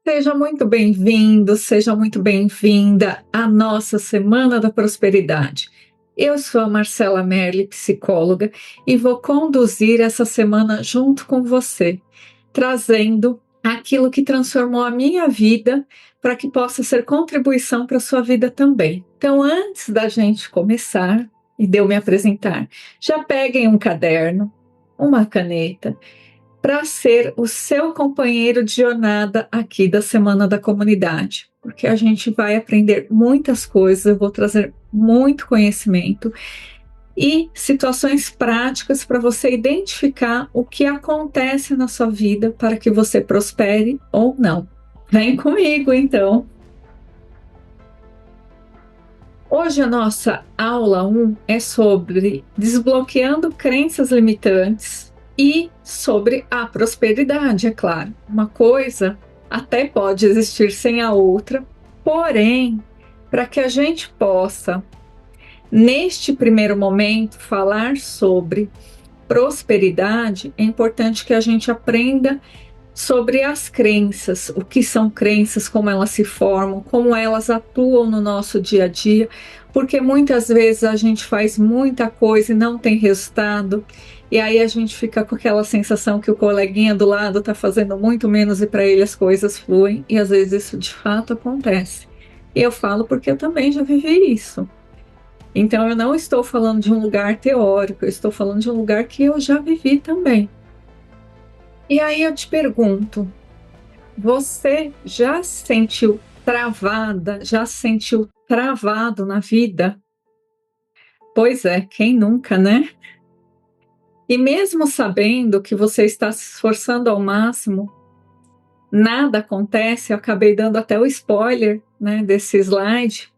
Seja muito bem-vindo, seja muito bem-vinda à nossa Semana da Prosperidade. Eu sou a Marcela Merli, psicóloga, e vou conduzir essa semana junto com você, trazendo aquilo que transformou a minha vida para que possa ser contribuição para a sua vida também. Então, antes da gente começar e de eu me apresentar, já peguem um caderno, uma caneta para ser o seu companheiro de jornada aqui da Semana da Comunidade, porque a gente vai aprender muitas coisas, eu vou trazer muito conhecimento e situações práticas para você identificar o que acontece na sua vida para que você prospere ou não. Vem comigo então. Hoje a nossa aula 1 é sobre desbloqueando crenças limitantes e sobre a prosperidade, é claro. Uma coisa até pode existir sem a outra, porém, para que a gente possa, neste primeiro momento, falar sobre prosperidade, é importante que a gente aprenda sobre as crenças, o que são crenças, como elas se formam, como elas atuam no nosso dia a dia, porque muitas vezes a gente faz muita coisa e não tem resultado, e aí a gente fica com aquela sensação que o coleguinha do lado está fazendo muito menos e para ele as coisas fluem, e às vezes isso de fato acontece. E eu falo porque eu também já vivi isso. Então eu não estou falando de um lugar teórico, eu estou falando de um lugar que eu já vivi também. E aí eu te pergunto, você já se sentiu travada, já se sentiu travado na vida? Pois é, quem nunca, né? E mesmo sabendo que você está se esforçando ao máximo, nada acontece. Eu acabei dando até o spoiler, né, desse slide,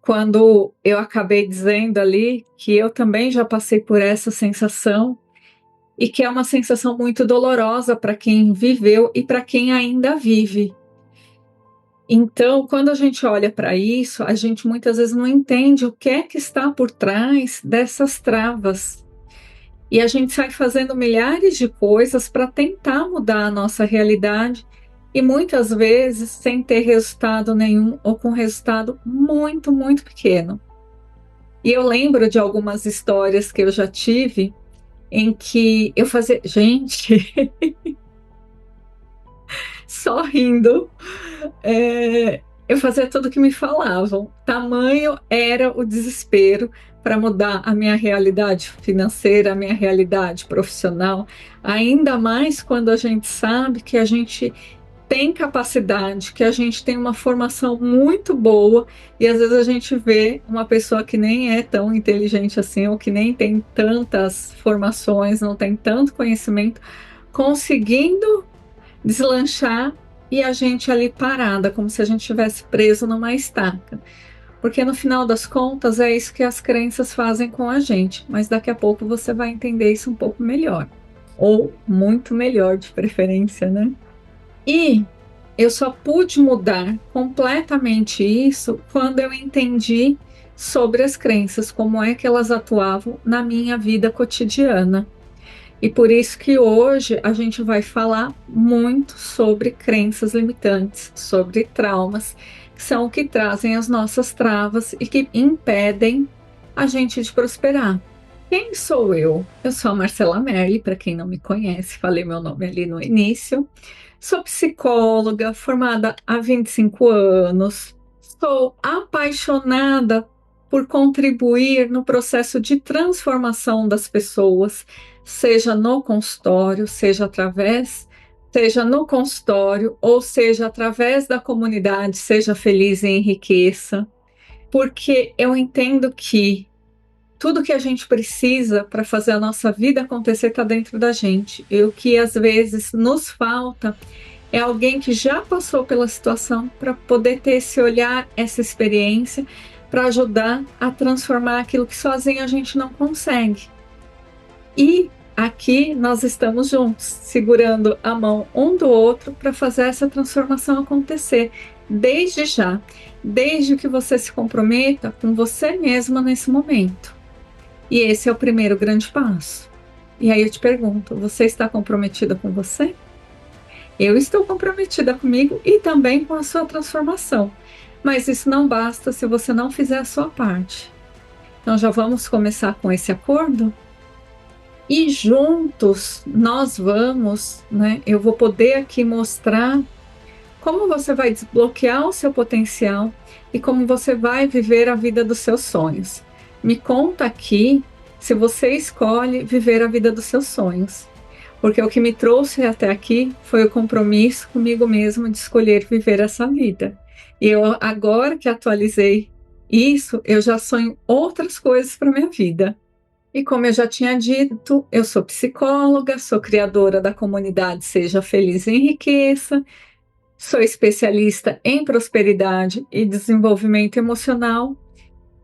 quando eu acabei dizendo ali que eu também já passei por essa sensação e que é uma sensação muito dolorosa para quem viveu e para quem ainda vive. Então, quando a gente olha para isso, a gente muitas vezes não entende o que é que está por trás dessas travas. E a gente sai fazendo milhares de coisas para tentar mudar a nossa realidade e muitas vezes sem ter resultado nenhum ou com resultado muito, muito pequeno. E eu lembro de algumas histórias que eu já tive em que eu fazia, gente, só rindo. Eu fazia tudo o que me falavam. Tamanho era o desespero para mudar a minha realidade financeira, a minha realidade profissional. Ainda mais quando a gente sabe que a gente tem capacidade, que a gente tem uma formação muito boa e às vezes a gente vê uma pessoa que nem é tão inteligente assim, ou que nem tem tantas formações, não tem tanto conhecimento, conseguindo deslanchar e a gente ali parada, como se a gente tivesse preso numa estaca. Porque no final das contas é isso que as crenças fazem com a gente, mas daqui a pouco você vai entender isso um pouco melhor, ou muito melhor de preferência, né? E eu só pude mudar completamente isso quando eu entendi sobre as crenças, como é que elas atuavam na minha vida cotidiana. E por isso que hoje a gente vai falar muito sobre crenças limitantes, sobre traumas, que são o que trazem as nossas travas e que impedem a gente de prosperar. Quem sou eu? Eu sou a Marcela Merli, para quem não me conhece, falei meu nome ali no início. Sou psicóloga, formada há 25 anos. Sou apaixonada por contribuir no processo de transformação das pessoas, seja no consultório, seja no consultório, ou seja através da comunidade, seja feliz e enriqueça, porque eu entendo que tudo que a gente precisa para fazer a nossa vida acontecer está dentro da gente. E o que às vezes nos falta é alguém que já passou pela situação para poder ter esse olhar, essa experiência, para ajudar a transformar aquilo que sozinho a gente não consegue. E aqui nós estamos juntos, segurando a mão um do outro para fazer essa transformação acontecer, desde já, desde que você se comprometa com você mesma nesse momento. E esse é o primeiro grande passo. E aí eu te pergunto, você está comprometida com você? Eu estou comprometida comigo e também com a sua transformação. Mas isso não basta se você não fizer a sua parte. Então já vamos começar com esse acordo? E juntos nós vamos, né? Eu vou poder aqui mostrar como você vai desbloquear o seu potencial e como você vai viver a vida dos seus sonhos. Me conta aqui se você escolhe viver a vida dos seus sonhos, porque o que me trouxe até aqui foi o compromisso comigo mesmo de escolher viver essa vida. E eu, agora que atualizei isso, eu já sonho outras coisas para minha vida. E como eu já tinha dito, eu sou psicóloga, sou criadora da comunidade Seja Feliz e Enriqueça, sou especialista em prosperidade e desenvolvimento emocional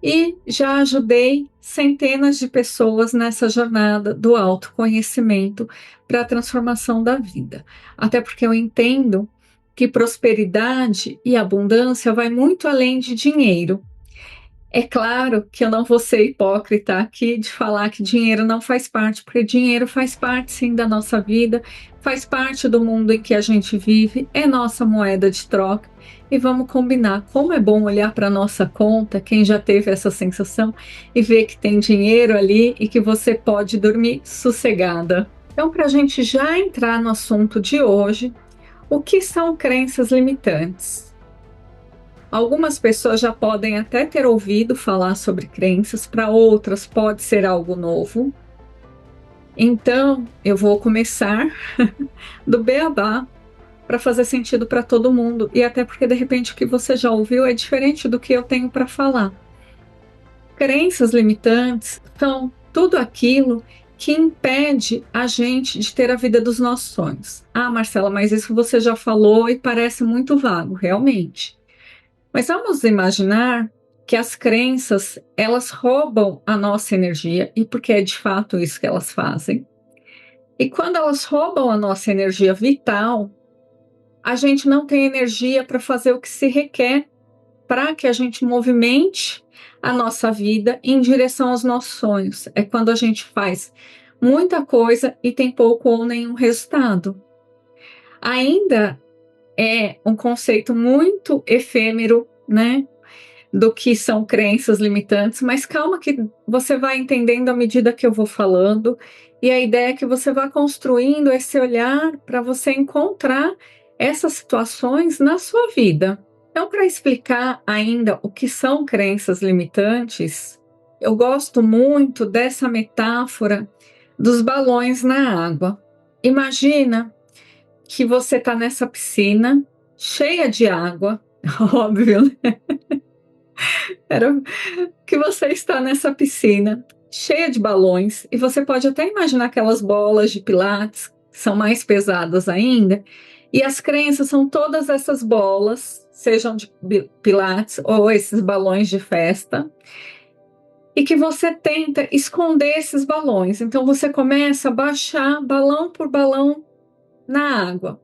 e já ajudei centenas de pessoas nessa jornada do autoconhecimento para a transformação da vida. Até porque eu entendo que prosperidade e abundância vai muito além de dinheiro. É claro que eu não vou ser hipócrita aqui de falar que dinheiro não faz parte, porque dinheiro faz parte sim da nossa vida, faz parte do mundo em que a gente vive, é nossa moeda de troca. E vamos combinar, como é bom olhar para a nossa conta, quem já teve essa sensação, e ver que tem dinheiro ali e que você pode dormir sossegada. Então, para a gente já entrar no assunto de hoje, o que são crenças limitantes? Algumas pessoas já podem até ter ouvido falar sobre crenças, para outras pode ser algo novo. Então, eu vou começar do beabá para fazer sentido para todo mundo e até porque de repente o que você já ouviu é diferente do que eu tenho para falar. Crenças limitantes são tudo aquilo que impede a gente de ter a vida dos nossos sonhos. Ah, Marcela, mas isso você já falou e parece muito vago, realmente. Mas vamos imaginar que as crenças, elas roubam a nossa energia, e porque é de fato isso que elas fazem. E quando elas roubam a nossa energia vital, a gente não tem energia para fazer o que se requer para que a gente movimente a nossa vida em direção aos nossos sonhos. É quando a gente faz muita coisa e tem pouco ou nenhum resultado. Ainda é um conceito muito efêmero, né? Do que são crenças limitantes, mas calma que você vai entendendo à medida que eu vou falando, e a ideia é que você vá construindo esse olhar para você encontrar essas situações na sua vida. Então, para explicar ainda o que são crenças limitantes, eu gosto muito dessa metáfora dos balões na água. Imagina que você está nessa piscina cheia de água, óbvio, né? Era que você está nessa piscina cheia de balões e você pode até imaginar aquelas bolas de pilates que são mais pesadas ainda, e as crenças são todas essas bolas, sejam de pilates ou esses balões de festa, e que você tenta esconder esses balões. Então você começa a baixar balão por balão na água.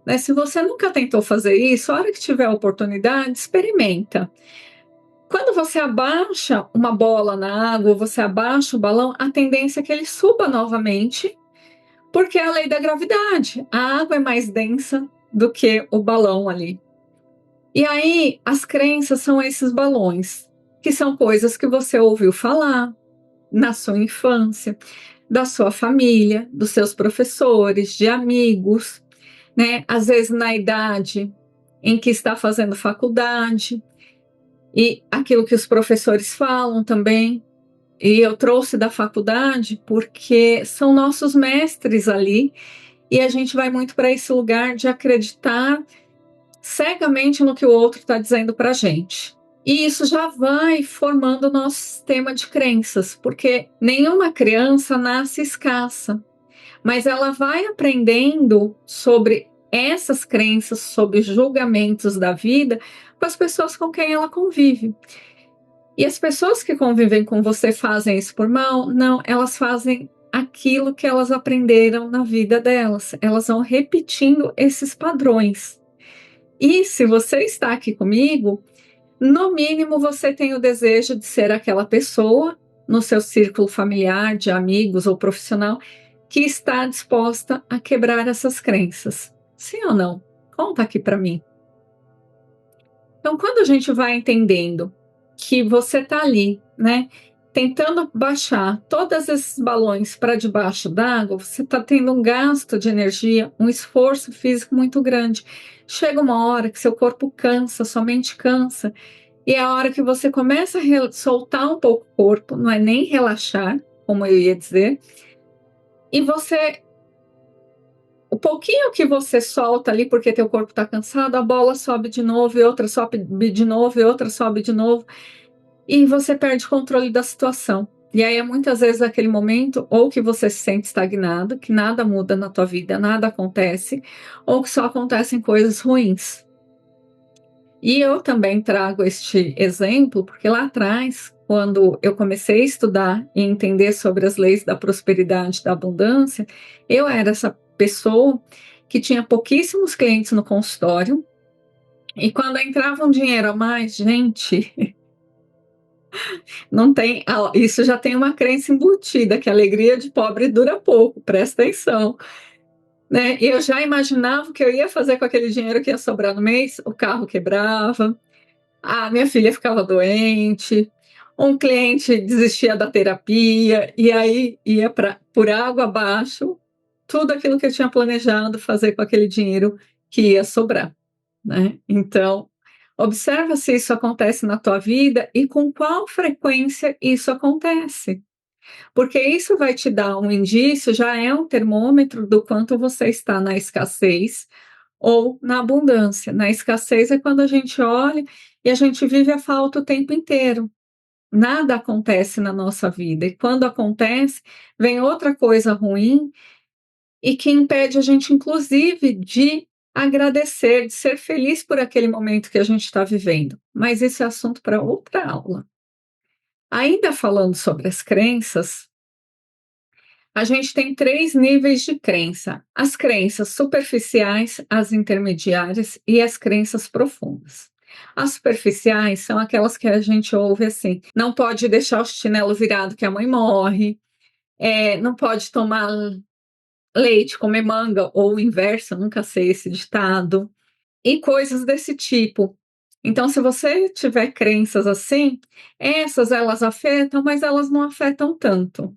Né? Se você nunca tentou fazer isso, a hora que tiver a oportunidade, experimenta. Quando você abaixa uma bola na água, você abaixa o balão, a tendência é que ele suba novamente, porque é a lei da gravidade. A água é mais densa do que o balão ali. E aí, as crenças são esses balões, que são coisas que você ouviu falar na sua infância, da sua família, dos seus professores, de amigos, né? Às vezes na idade em que está fazendo faculdade. E aquilo que os professores falam também, e eu trouxe da faculdade porque são nossos mestres ali, e a gente vai muito para esse lugar de acreditar cegamente no que o outro está dizendo para a gente. E isso já vai formando o nosso sistema de crenças, porque nenhuma criança nasce escassa, mas ela vai aprendendo sobre essas crenças, sobre os julgamentos da vida, com as pessoas com quem ela convive. E as pessoas que convivem com você fazem isso por mal? Não, elas fazem aquilo que elas aprenderam na vida delas. Elas vão repetindo esses padrões. E se você está aqui comigo, no mínimo você tem o desejo de ser aquela pessoa no seu círculo familiar, de amigos ou profissional, que está disposta a quebrar essas crenças. Sim ou não? Conta aqui para mim. Então, quando a gente vai entendendo que você está ali, né, tentando baixar todos esses balões para debaixo d'água, você está tendo um gasto de energia, um esforço físico muito grande. Chega uma hora que seu corpo cansa, sua mente cansa, e é a hora que você começa a soltar um pouco o corpo, não é nem relaxar, como eu ia dizer, e você, o pouquinho que você solta ali, porque teu corpo está cansado, a bola sobe de novo, e outra sobe de novo, e outra sobe de novo, e você perde o controle da situação. E aí é muitas vezes aquele momento ou que você se sente estagnado, que nada muda na tua vida, nada acontece, ou que só acontecem coisas ruins. E eu também trago este exemplo porque lá atrás, quando eu comecei a estudar e entender sobre as leis da prosperidade e da abundância, eu era essa pessoa que tinha pouquíssimos clientes no consultório, e quando entrava um dinheiro a mais, gente, não tem, isso já tem uma crença embutida, que a alegria de pobre dura pouco, presta atenção, né? E eu já imaginava o que eu ia fazer com aquele dinheiro que ia sobrar no mês, o carro quebrava, a minha filha ficava doente, um cliente desistia da terapia, e aí ia por água abaixo tudo aquilo que eu tinha planejado fazer com aquele dinheiro que ia sobrar, né? Então, observa se isso acontece na tua vida e com qual frequência isso acontece, porque isso vai te dar um indício, já é um termômetro do quanto você está na escassez ou na abundância. Na escassez é quando a gente olha e a gente vive a falta o tempo inteiro. Nada acontece na nossa vida, e quando acontece, vem outra coisa ruim e que impede a gente, inclusive, de agradecer, de ser feliz por aquele momento que a gente está vivendo. Mas esse é assunto para outra aula. Ainda falando sobre as crenças, a gente tem três níveis de crença: as crenças superficiais, as intermediárias e as crenças profundas. As superficiais são aquelas que a gente ouve assim: não pode deixar o chinelo virado que a mãe morre, não pode tomar leite, comer manga, ou o inverso, eu nunca sei esse ditado, e coisas desse tipo. Então, se você tiver crenças assim, essas elas afetam, mas elas não afetam tanto.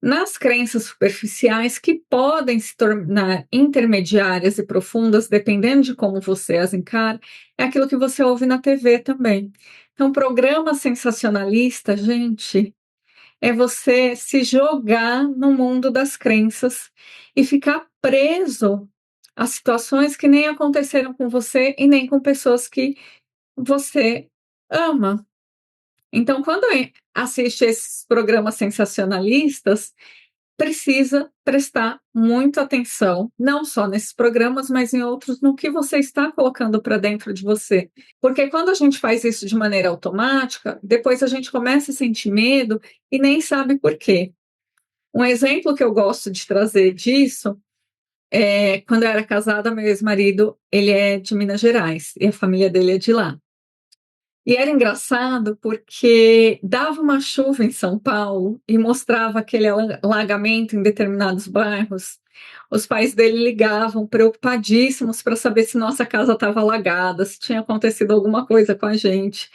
Nas crenças superficiais, que podem se tornar intermediárias e profundas, dependendo de como você as encara, é aquilo que você ouve na TV também. Então, programa sensacionalista, gente, é você se jogar no mundo das crenças e ficar preso a situações que nem aconteceram com você e nem com pessoas que você ama. Então, quando assiste esses programas sensacionalistas, precisa prestar muita atenção, não só nesses programas, mas em outros, no que você está colocando para dentro de você. Porque quando a gente faz isso de maneira automática, depois a gente começa a sentir medo e nem sabe por quê. Um exemplo que eu gosto de trazer disso é quando eu era casada, meu ex-marido, ele é de Minas Gerais e a família dele é de lá. E era engraçado porque dava uma chuva em São Paulo e mostrava aquele alagamento em determinados bairros. Os pais dele ligavam preocupadíssimos para saber se nossa casa estava alagada, se tinha acontecido alguma coisa com a gente.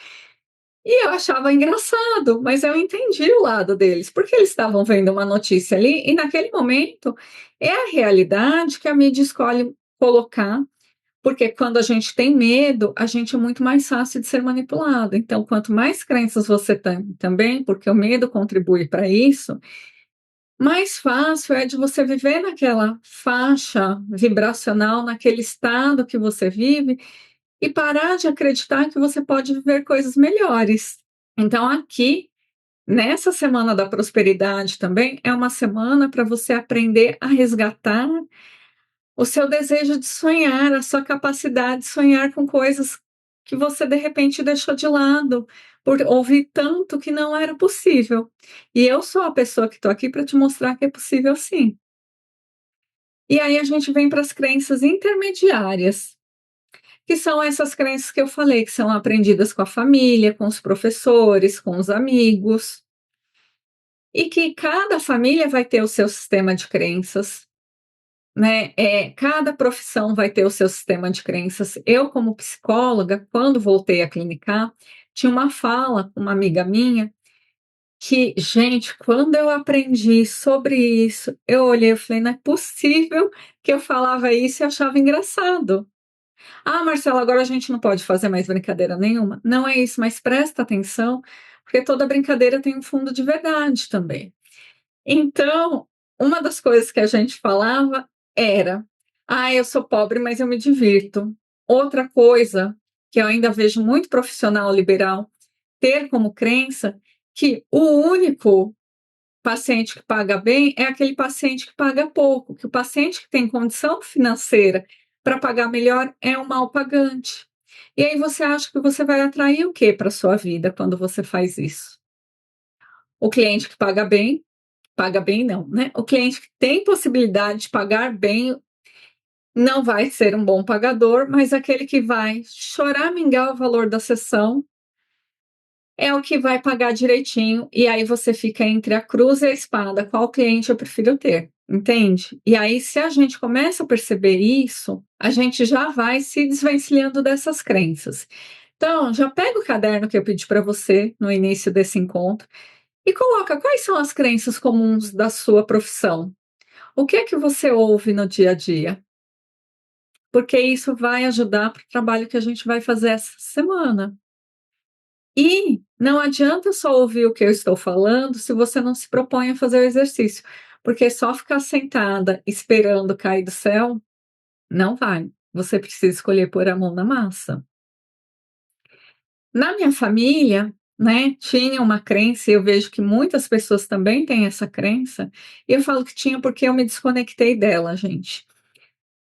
E eu achava engraçado, mas eu entendi o lado deles, porque eles estavam vendo uma notícia ali e naquele momento é a realidade que a mídia escolhe colocar, porque quando a gente tem medo, a gente é muito mais fácil de ser manipulado. Então, quanto mais crenças você tem também, porque o medo contribui para isso, mais fácil é de você viver naquela faixa vibracional, naquele estado que você vive, e parar de acreditar que você pode viver coisas melhores. Então, aqui, nessa semana da prosperidade também, é uma semana para você aprender a resgatar o seu desejo de sonhar, a sua capacidade de sonhar com coisas que você de repente deixou de lado, por ouvir tanto que não era possível. E eu sou a pessoa que estou aqui para te mostrar que é possível sim. E aí a gente vem para as crenças intermediárias, que são essas crenças que eu falei, que são aprendidas com a família, com os professores, com os amigos, e que cada família vai ter o seu sistema de crenças. né? Cada profissão vai ter o seu sistema de crenças. Eu, como psicóloga, quando voltei a clinicar, tinha uma fala com uma amiga minha que, gente, quando eu aprendi sobre isso, eu olhei e falei, não é possível que eu falava isso e achava engraçado. Ah, Marcela, agora a gente não pode fazer mais brincadeira nenhuma. Não é isso, mas presta atenção, porque toda brincadeira tem um fundo de verdade também. Então, uma das coisas que a gente falava era: ah, eu sou pobre, mas eu me divirto. Outra coisa que eu ainda vejo muito profissional liberal ter como crença que o único paciente que paga bem é aquele paciente que paga pouco, que o paciente que tem condição financeira para pagar melhor é um mal pagante. E aí você acha que você vai atrair o que para a sua vida quando você faz isso? O cliente que paga bem não, né? O cliente que tem possibilidade de pagar bem não vai ser um bom pagador, mas aquele que vai choramingar o valor da sessão é o que vai pagar direitinho, e aí você fica entre a cruz e a espada, qual cliente eu prefiro ter, entende? E aí, se a gente começa a perceber isso, a gente já vai se desvencilhando dessas crenças. Então, já pega o caderno que eu pedi para você no início desse encontro e coloca quais são as crenças comuns da sua profissão. O que é que você ouve no dia a dia? Porque isso vai ajudar para o trabalho que a gente vai fazer essa semana. E não adianta só ouvir o que eu estou falando se você não se propõe a fazer o exercício, porque só ficar sentada esperando cair do céu não vai. Você precisa escolher pôr a mão na massa. Na minha família, né, tinha uma crença, e eu vejo que muitas pessoas também têm essa crença, e eu falo que tinha porque eu me desconectei dela, gente.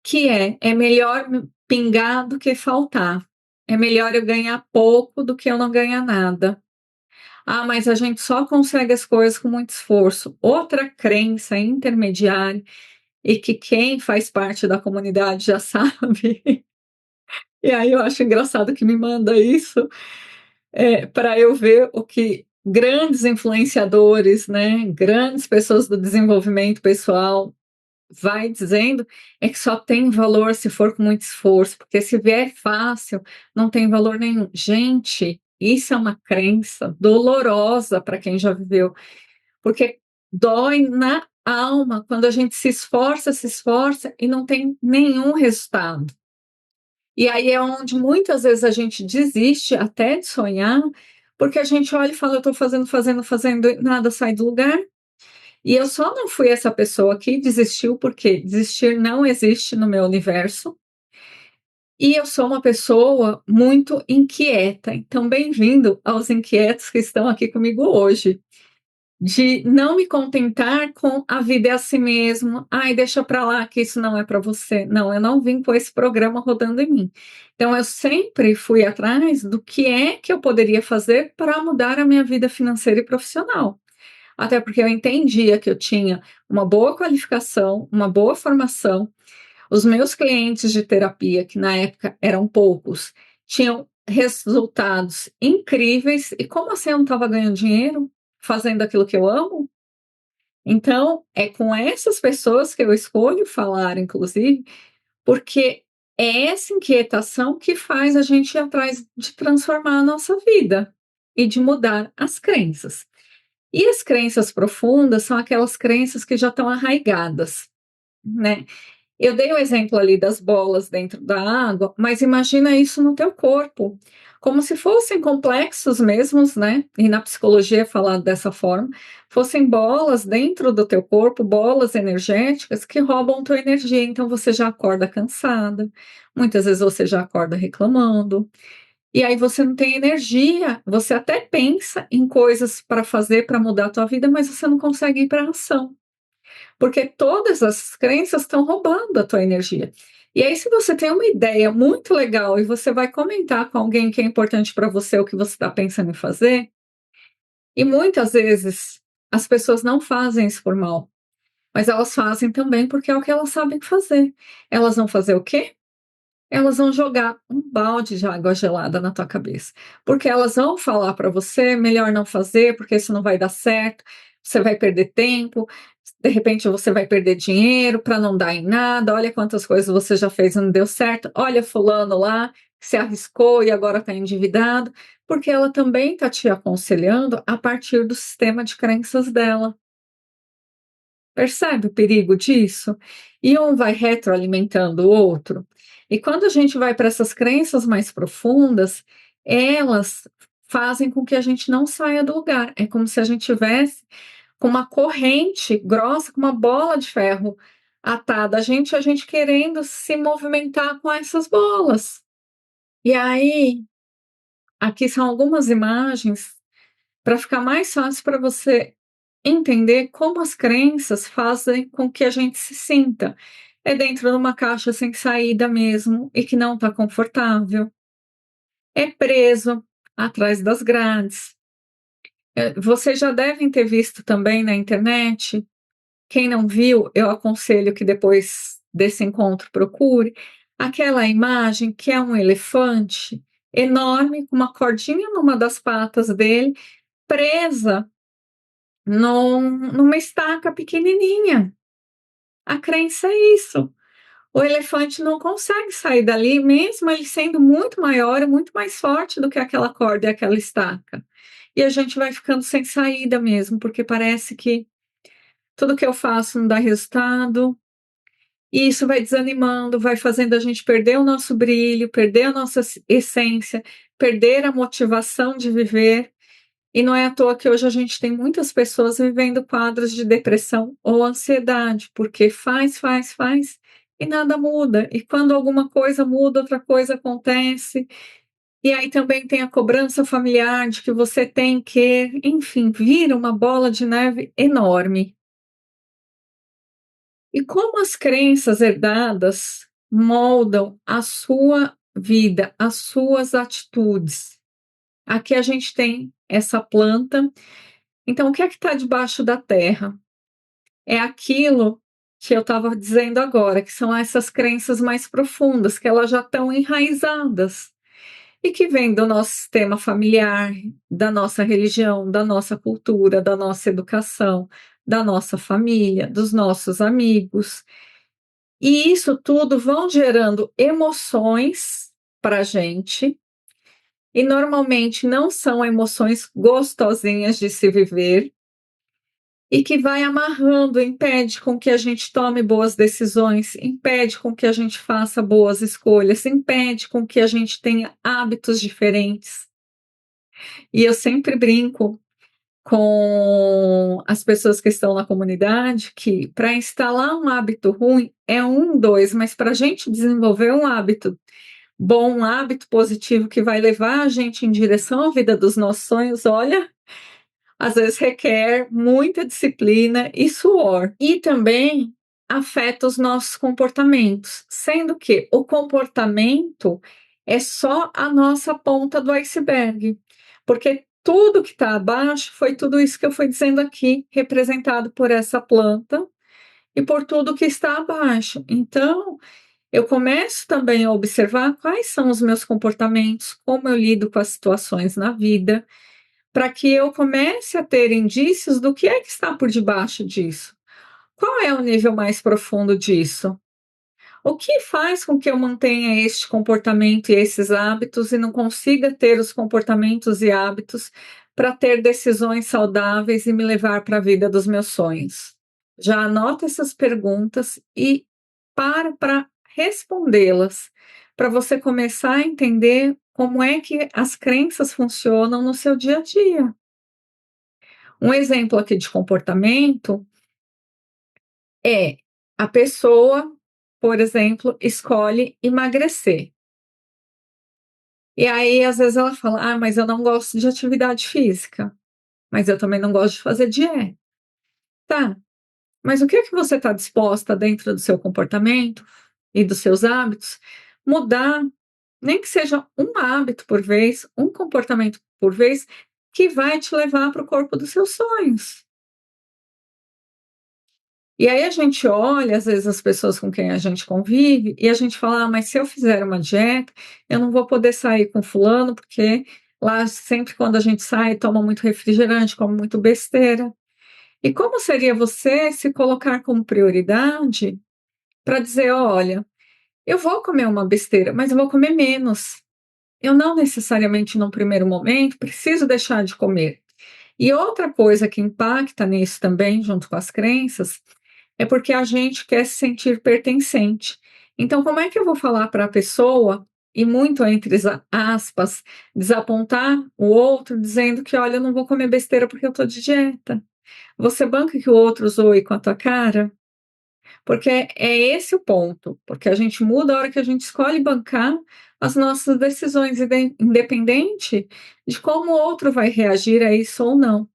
Que é melhor pingar do que faltar. É melhor eu ganhar pouco do que eu não ganhar nada. Ah, mas a gente só consegue as coisas com muito esforço. Outra crença intermediária, e que quem faz parte da comunidade já sabe. E aí eu acho engraçado que me manda isso, para eu ver o que grandes influenciadores, né, grandes pessoas do desenvolvimento pessoal vai dizendo, é que só tem valor se for com muito esforço, porque se vier fácil, não tem valor nenhum. Gente, isso é uma crença dolorosa para quem já viveu, porque dói na alma quando a gente se esforça e não tem nenhum resultado. E aí é onde muitas vezes a gente desiste até de sonhar, porque a gente olha e fala, eu estou fazendo, e nada sai do lugar. E eu só não fui essa pessoa que desistiu, porque desistir não existe no meu universo. E eu sou uma pessoa muito inquieta. Então, bem-vindo aos inquietos que estão aqui comigo hoje. De não me contentar com a vida é assim mesmo. Ai, deixa para lá que isso não é para você. Não, eu não vim com esse programa rodando em mim. Então, eu sempre fui atrás do que é que eu poderia fazer para mudar a minha vida financeira e profissional. Até porque eu entendia que eu tinha uma boa qualificação, uma boa formação. Os meus clientes de terapia, que na época eram poucos, tinham resultados incríveis. E como assim eu não estava ganhando dinheiro fazendo aquilo que eu amo? Então, é com essas pessoas que eu escolho falar, inclusive, porque é essa inquietação que faz a gente ir atrás de transformar a nossa vida e de mudar as crenças. E as crenças profundas são aquelas crenças que já estão arraigadas, né? Eu dei o exemplo ali das bolas dentro da água, mas imagina isso no teu corpo, como se fossem complexos mesmos, né? E na psicologia é falado dessa forma, fossem bolas dentro do teu corpo, bolas energéticas que roubam tua energia. Então você já acorda cansada, muitas vezes você já acorda reclamando, e aí você não tem energia, você até pensa em coisas para fazer para mudar a tua vida, mas você não consegue ir para a ação, porque todas as crenças estão roubando a tua energia. E aí, se você tem uma ideia muito legal e você vai comentar com alguém que é importante para você o que você está pensando em fazer, e muitas vezes as pessoas não fazem isso por mal, mas elas fazem também porque é o que elas sabem fazer. Elas vão fazer o quê? Elas vão jogar um balde de água gelada na tua cabeça, porque elas vão falar para você, melhor não fazer, porque isso não vai dar certo. você vai perder tempo, de repente você vai perder dinheiro para não dar em nada, olha quantas coisas você já fez e não deu certo, olha fulano lá, se arriscou e agora está endividado, porque ela também está te aconselhando a partir do sistema de crenças dela. Percebe o perigo disso? E um vai retroalimentando o outro. E quando a gente vai para essas crenças mais profundas, elas fazem com que a gente não saia do lugar. É como se a gente tivesse com uma corrente grossa, com uma bola de ferro atada a gente querendo se movimentar com essas bolas. E aí, aqui são algumas imagens para ficar mais fácil para você entender como as crenças fazem com que a gente se sinta. É dentro de uma caixa sem saída mesmo e que não está confortável. É preso atrás das grades. Vocês já devem ter visto também na internet. Quem não viu, eu aconselho que depois desse encontro procure aquela imagem que é um elefante enorme com uma cordinha numa das patas dele, presa numa estaca pequenininha. A crença é isso. O elefante não consegue sair dali, mesmo ele sendo muito maior e muito mais forte do que aquela corda e aquela estaca. E a gente vai ficando sem saída mesmo, porque parece que tudo que eu faço não dá resultado. E isso vai desanimando, vai fazendo a gente perder o nosso brilho, perder a nossa essência, perder a motivação de viver. E não é à toa que hoje a gente tem muitas pessoas vivendo quadros de depressão ou ansiedade, porque faz e nada muda. E quando alguma coisa muda, outra coisa acontece. E aí também tem a cobrança familiar de que você tem que, enfim, vira uma bola de neve enorme. E como as crenças herdadas moldam a sua vida, as suas atitudes? Aqui a gente tem essa planta. Então, o que é que está debaixo da terra? É aquilo que eu estava dizendo agora, que são essas crenças mais profundas, que elas já estão enraizadas e que vêm do nosso sistema familiar, da nossa religião, da nossa cultura, da nossa educação, da nossa família, dos nossos amigos. E isso tudo vão gerando emoções para a gente, e normalmente não são emoções gostosinhas de se viver, e que vai amarrando, impede com que a gente tome boas decisões, impede com que a gente faça boas escolhas, impede com que a gente tenha hábitos diferentes. E eu sempre brinco com as pessoas que estão na comunidade que para instalar um hábito ruim é um, dois, mas para a gente desenvolver um hábito bom, um hábito positivo que vai levar a gente em direção à vida dos nossos sonhos, olha, às vezes requer muita disciplina e suor. E também afeta os nossos comportamentos, sendo que o comportamento é só a nossa ponta do iceberg, porque tudo que está abaixo foi tudo isso que eu fui dizendo aqui, representado por essa planta e por tudo que está abaixo. Então, eu começo também a observar quais são os meus comportamentos, como eu lido com as situações na vida, para que eu comece a ter indícios do que é que está por debaixo disso. Qual é o nível mais profundo disso? O que faz com que eu mantenha este comportamento e esses hábitos e não consiga ter os comportamentos e hábitos para ter decisões saudáveis e me levar para a vida dos meus sonhos? Já anota essas perguntas e para respondê-las, para você começar a entender como é que as crenças funcionam no seu dia a dia. Um exemplo aqui de comportamento é a pessoa, por exemplo, escolhe emagrecer. E aí, às vezes, ela fala: Ah, mas eu não gosto de atividade física, mas eu também não gosto de fazer dieta. Tá, mas o que é que você está disposta dentro do seu comportamento e dos seus hábitos mudar, nem que seja um hábito por vez, um comportamento por vez, que vai te levar para o corpo dos seus sonhos? E aí a gente olha, às vezes, as pessoas com quem a gente convive e a gente fala: "Ah, mas se eu fizer uma dieta, eu não vou poder sair com fulano, porque lá sempre quando a gente sai toma muito refrigerante, come muito besteira". E como seria você se colocar como prioridade para dizer: olha, eu vou comer uma besteira, mas eu vou comer menos. Eu não necessariamente, num primeiro momento, preciso deixar de comer. E outra coisa que impacta nisso também, junto com as crenças, é porque a gente quer se sentir pertencente. Então, como é que eu vou falar para a pessoa, e muito entre aspas, desapontar o outro, dizendo que, olha, eu não vou comer besteira porque eu estou de dieta? Você banca que o outro zoe com a tua cara? Porque é esse o ponto, porque a gente muda a hora que a gente escolhe bancar as nossas decisões, independente de como o outro vai reagir a isso ou não.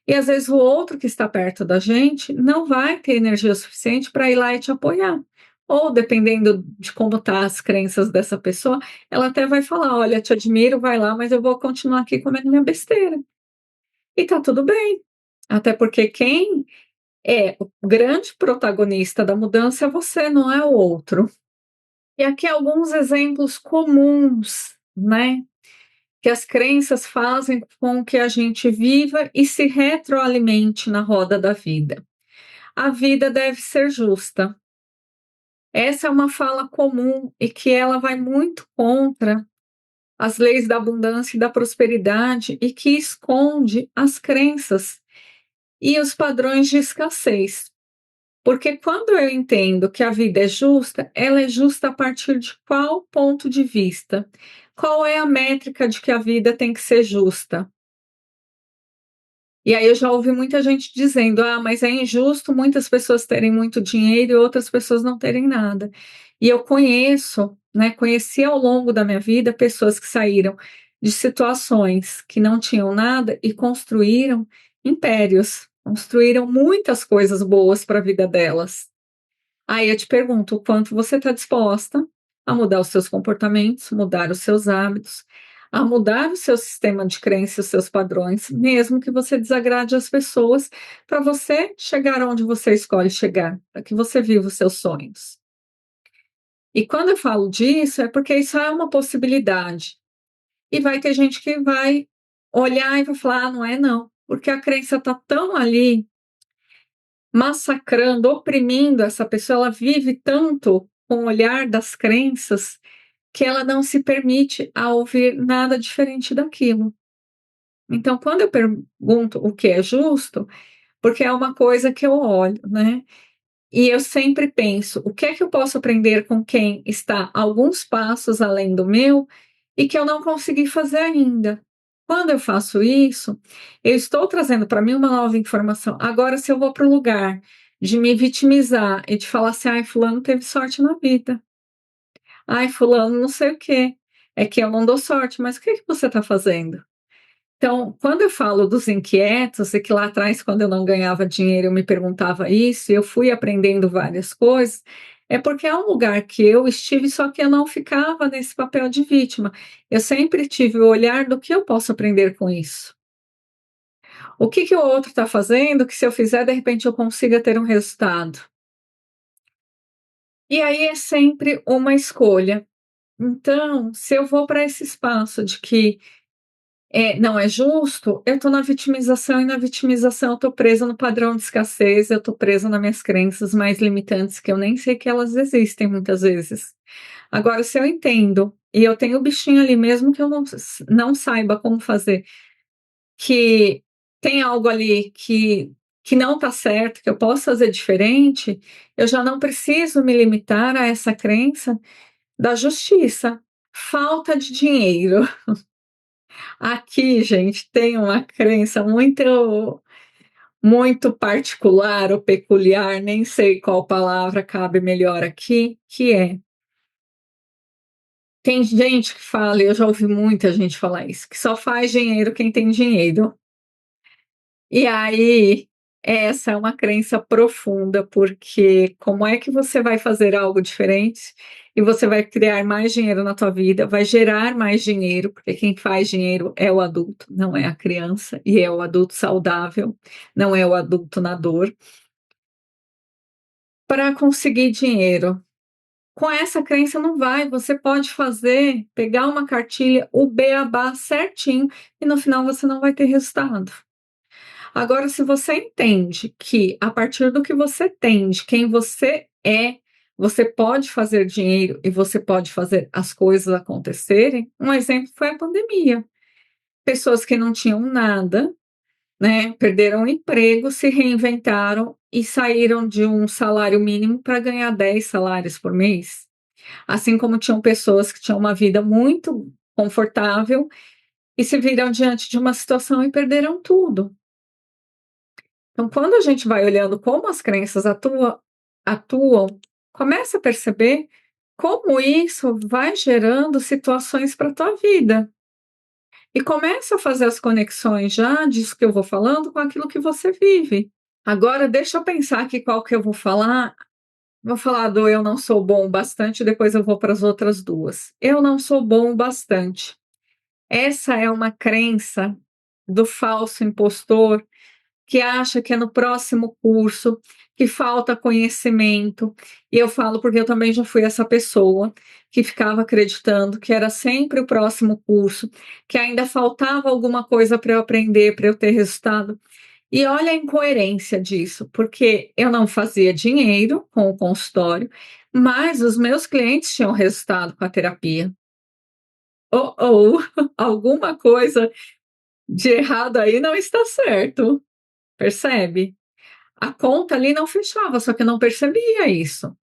E às vezes o outro que está perto da gente não vai ter energia suficiente para ir lá e te apoiar. Ou dependendo de como tá as crenças dessa pessoa, ela até vai falar: olha, te admiro, vai lá, mas eu vou continuar aqui comendo minha besteira. E tá tudo bem. Até porque quem é o grande protagonista da mudança é você, não é o outro. E aqui alguns exemplos comuns, né, que as crenças fazem com que a gente viva e se retroalimente na roda da vida. A vida deve ser justa. Essa é uma fala comum e que ela vai muito contra as leis da abundância e da prosperidade e que esconde as crenças e os padrões de escassez. Porque quando eu entendo que a vida é justa, ela é justa a partir de qual ponto de vista? Qual é a métrica de que a vida tem que ser justa? E aí eu já ouvi muita gente dizendo: ah, mas é injusto muitas pessoas terem muito dinheiro e outras pessoas não terem nada. E eu conheço, né, conheci ao longo da minha vida pessoas que saíram de situações que não tinham nada e construíram impérios, construíram muitas coisas boas para a vida delas. Aí eu te pergunto, o quanto você está disposta a mudar os seus comportamentos, mudar os seus hábitos, a mudar o seu sistema de crença, os seus padrões, mesmo que você desagrade as pessoas, para você chegar onde você escolhe chegar, para que você viva os seus sonhos. E quando eu falo disso, é porque isso é uma possibilidade. E vai ter gente que vai olhar e vai falar: ah, não é não, porque a crença está tão ali massacrando, oprimindo essa pessoa, ela vive tanto com o olhar das crenças que ela não se permite a ouvir nada diferente daquilo. Então, quando eu pergunto o que é justo, porque é uma coisa que eu olho, né? E eu sempre penso, o que é que eu posso aprender com quem está alguns passos além do meu e que eu não consegui fazer ainda? Quando eu faço isso, eu estou trazendo para mim uma nova informação. Agora, se eu vou para o lugar de me vitimizar e de falar assim: ai, fulano teve sorte na vida. Ai, fulano não sei o quê. É que eu não dou sorte, mas o que é que você está fazendo? Então, quando eu falo dos inquietos, e que lá atrás, quando eu não ganhava dinheiro, eu me perguntava isso, e eu fui aprendendo várias coisas, é porque é um lugar que eu estive, só que eu não ficava nesse papel de vítima. Eu sempre tive o olhar do que eu posso aprender com isso. O que, que o outro está fazendo, que se eu fizer, de repente eu consiga ter um resultado. E aí é sempre uma escolha. Então, se eu vou para esse espaço de que não é justo, eu estou na vitimização, e na vitimização eu estou presa no padrão de escassez, eu estou presa nas minhas crenças mais limitantes, que eu nem sei que elas existem muitas vezes. Agora, se eu entendo, e eu tenho o bichinho ali, mesmo que eu não saiba como fazer, que tem algo ali que não está certo, que eu posso fazer diferente, eu já não preciso me limitar a essa crença da justiça. Falta de dinheiro. Aqui, gente, tem uma crença muito particular ou peculiar, nem sei qual palavra cabe melhor aqui, que é: tem gente que fala, e eu já ouvi muita gente falar isso, que só faz dinheiro quem tem dinheiro. E aí, essa é uma crença profunda, porque como é que você vai fazer algo diferente e você vai criar mais dinheiro na tua vida, vai gerar mais dinheiro, porque quem faz dinheiro é o adulto, não é a criança, e é o adulto saudável, não é o adulto na dor, para conseguir dinheiro. Com essa crença não vai, você pode fazer, pegar uma cartilha, o beabá certinho, e no final você não vai ter resultado. Agora, se você entende que a partir do que você tem, de quem você é, você pode fazer dinheiro e você pode fazer as coisas acontecerem, um exemplo foi a pandemia. Pessoas que não tinham nada, né, perderam o emprego, se reinventaram e saíram de um salário mínimo para ganhar 10 salários por mês. Assim como tinham pessoas que tinham uma vida muito confortável e se viram diante de uma situação e perderam tudo. Então, quando a gente vai olhando como as crenças atuam, começa a perceber como isso vai gerando situações para a tua vida. E começa a fazer as conexões já disso que eu vou falando com aquilo que você vive. Agora, deixa eu pensar aqui qual que eu vou falar. Vou falar do eu não sou bom o bastante, depois eu vou para as outras duas. Eu não sou bom o bastante. Essa é uma crença do falso impostor que acha que é no próximo curso, que falta conhecimento. E eu falo porque eu também já fui essa pessoa que ficava acreditando que era sempre o próximo curso, que ainda faltava alguma coisa para eu aprender, para eu ter resultado. E olha a incoerência disso, porque eu não fazia dinheiro com o consultório, mas os meus clientes tinham resultado com a terapia. Ou alguma coisa de errado aí não está certo, percebe? A conta ali não fechava, só que eu não percebia isso.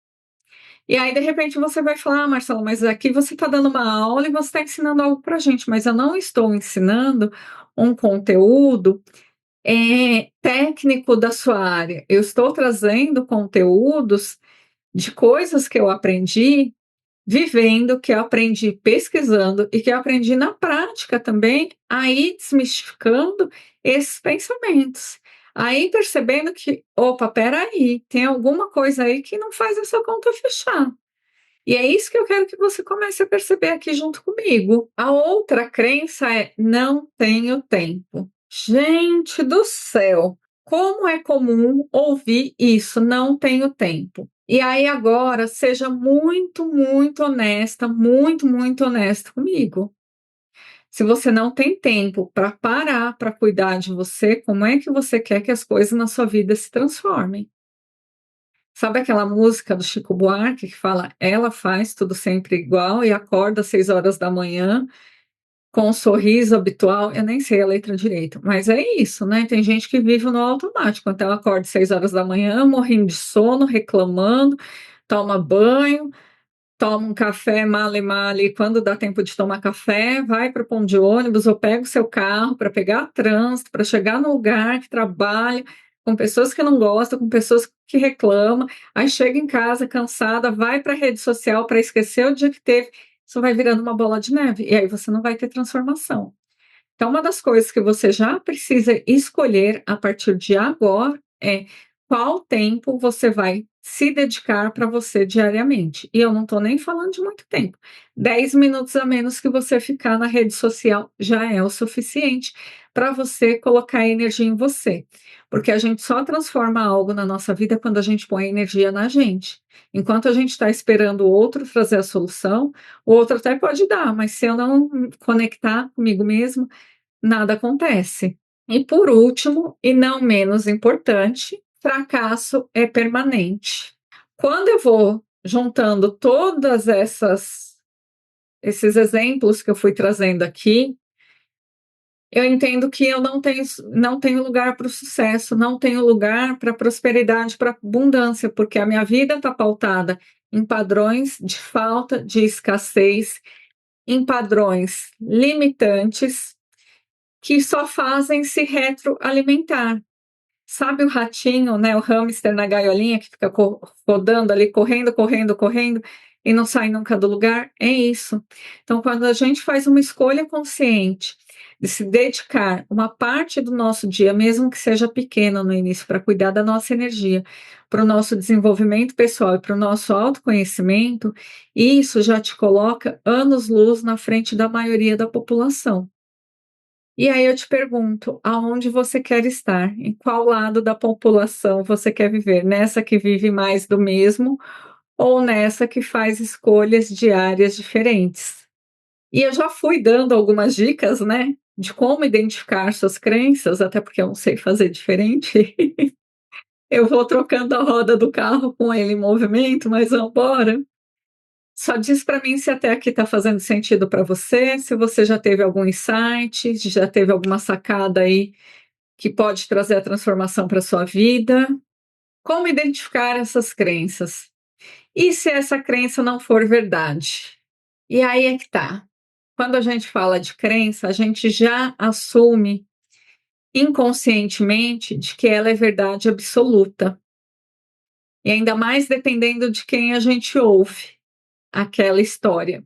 E aí, de repente, você vai falar: "Ah, Marcela, mas aqui você está dando uma aula e você está ensinando algo para gente", mas eu não estou ensinando um conteúdo técnico da sua área. Eu estou trazendo conteúdos de coisas que eu aprendi vivendo, que eu aprendi pesquisando e que eu aprendi na prática também, aí desmistificando esses pensamentos. Aí percebendo que, opa, peraí, tem alguma coisa aí que não faz essa conta fechar. E é isso que eu quero que você comece a perceber aqui junto comigo. A outra crença é: não tenho tempo. Gente do céu, como é comum ouvir isso, não tenho tempo. E aí agora seja muito, muito honesta, muito, muito honesta comigo. Se você não tem tempo para parar para cuidar de você, como é que você quer que as coisas na sua vida se transformem? Sabe aquela música do Chico Buarque que fala: "Ela faz tudo sempre igual e acorda às 6 horas da manhã com um sorriso habitual", eu nem sei a letra direito, mas é isso, né, tem gente que vive no automático, então acorda às 6 horas da manhã morrendo de sono, reclamando, toma banho, toma um café male male, quando dá tempo de tomar café, vai para o ponto de ônibus ou pega o seu carro para pegar trânsito, para chegar no lugar que trabalha, com pessoas que não gostam, com pessoas que reclamam, aí chega em casa cansada, vai para a rede social para esquecer o dia que teve, isso vai virando uma bola de neve, e aí você não vai ter transformação. Então, uma das coisas que você já precisa escolher a partir de agora é qual tempo você vai se dedicar para você diariamente. E eu não estou nem falando de muito tempo. 10 minutos a menos que você ficar na rede social já é o suficiente para você colocar energia em você. Porque a gente só transforma algo na nossa vida quando a gente põe energia na gente. Enquanto a gente está esperando o outro trazer a solução, o outro até pode dar, mas se eu não conectar comigo mesmo, nada acontece. E por último, e não menos importante, fracasso é permanente. Quando eu vou juntando todas essas esses exemplos que eu fui trazendo aqui, eu entendo que eu não tenho lugar para o sucesso, não tenho lugar para prosperidade, para abundância, porque a minha vida está pautada em padrões de falta, de escassez, em padrões limitantes que só fazem se retroalimentar. Sabe o ratinho, né, o hamster na gaiolinha que fica rodando ali, correndo, correndo, correndo e não sai nunca do lugar? É isso. Então, quando a gente faz uma escolha consciente de se dedicar uma parte do nosso dia, mesmo que seja pequena no início, para cuidar da nossa energia, para o nosso desenvolvimento pessoal e para o nosso autoconhecimento, isso já te coloca anos-luz na frente da maioria da população. E aí eu te pergunto, aonde você quer estar? Em qual lado da população você quer viver? Nessa que vive mais do mesmo ou nessa que faz escolhas diárias diferentes? E eu já fui dando algumas dicas, né? de como identificar suas crenças, até porque eu não sei fazer diferente. Eu vou trocando a roda do carro com ele em movimento, mas vamos embora. Só diz para mim se até aqui está fazendo sentido para você, se você já teve algum insight, já teve alguma sacada aí que pode trazer a transformação para sua vida. Como identificar essas crenças? E se essa crença não for verdade? E aí é que tá. Quando a gente fala de crença, a gente já assume inconscientemente de que ela é verdade absoluta. E ainda mais dependendo de quem a gente ouve aquela história.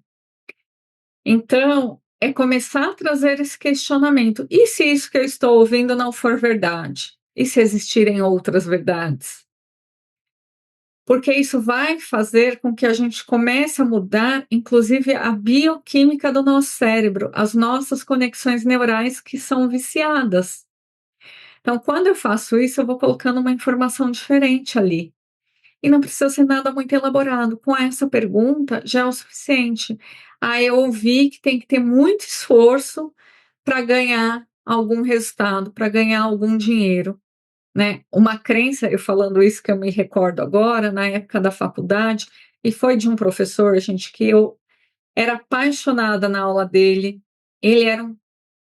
Então, é começar a trazer esse questionamento. E se isso que eu estou ouvindo não for verdade? E se existirem outras verdades? Porque isso vai fazer com que a gente comece a mudar, inclusive, a bioquímica do nosso cérebro, as nossas conexões neurais que são viciadas. Então, quando eu faço isso, eu vou colocando uma informação diferente ali. E não precisa ser nada muito elaborado. Com essa pergunta já é o suficiente. Ah, eu ouvi que tem que ter muito esforço para ganhar algum resultado, para ganhar algum dinheiro, né? Uma crença, eu falando isso que eu me recordo agora, na época da faculdade, e foi de um professor, gente, que eu era apaixonada na aula dele. Ele era um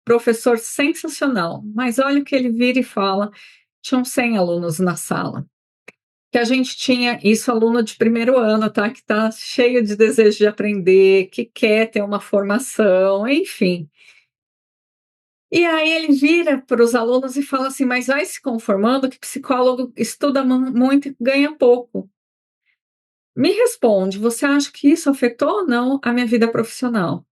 professor sensacional, mas olha o que ele vira e fala. Tinham 100 alunos na sala. Que a gente tinha isso, aluno de primeiro ano, tá? Que está cheio de desejo de aprender, que quer ter uma formação, enfim. E aí ele vira para os alunos e fala assim: mas vai se conformando que psicólogo estuda muito e ganha pouco. Me responde, você acha que isso afetou ou não a minha vida profissional?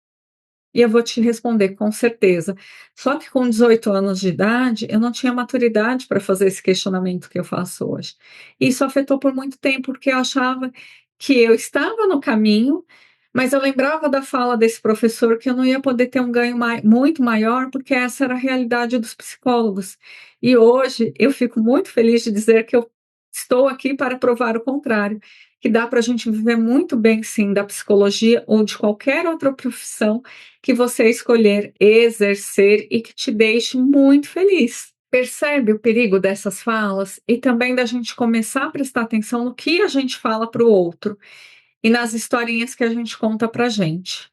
E eu vou te responder com certeza. Só que com 18 anos de idade, eu não tinha maturidade para fazer esse questionamento que eu faço hoje. Isso afetou por muito tempo, porque eu achava que eu estava no caminho, mas eu lembrava da fala desse professor que eu não ia poder ter um ganho muito maior, porque essa era a realidade dos psicólogos. E hoje eu fico muito feliz de dizer que eu estou aqui para provar o contrário, que dá para a gente viver muito bem, sim, da psicologia ou de qualquer outra profissão que você escolher exercer e que te deixe muito feliz. Percebe o perigo dessas falas e também da gente começar a prestar atenção no que a gente fala para o outro e nas historinhas que a gente conta para a gente.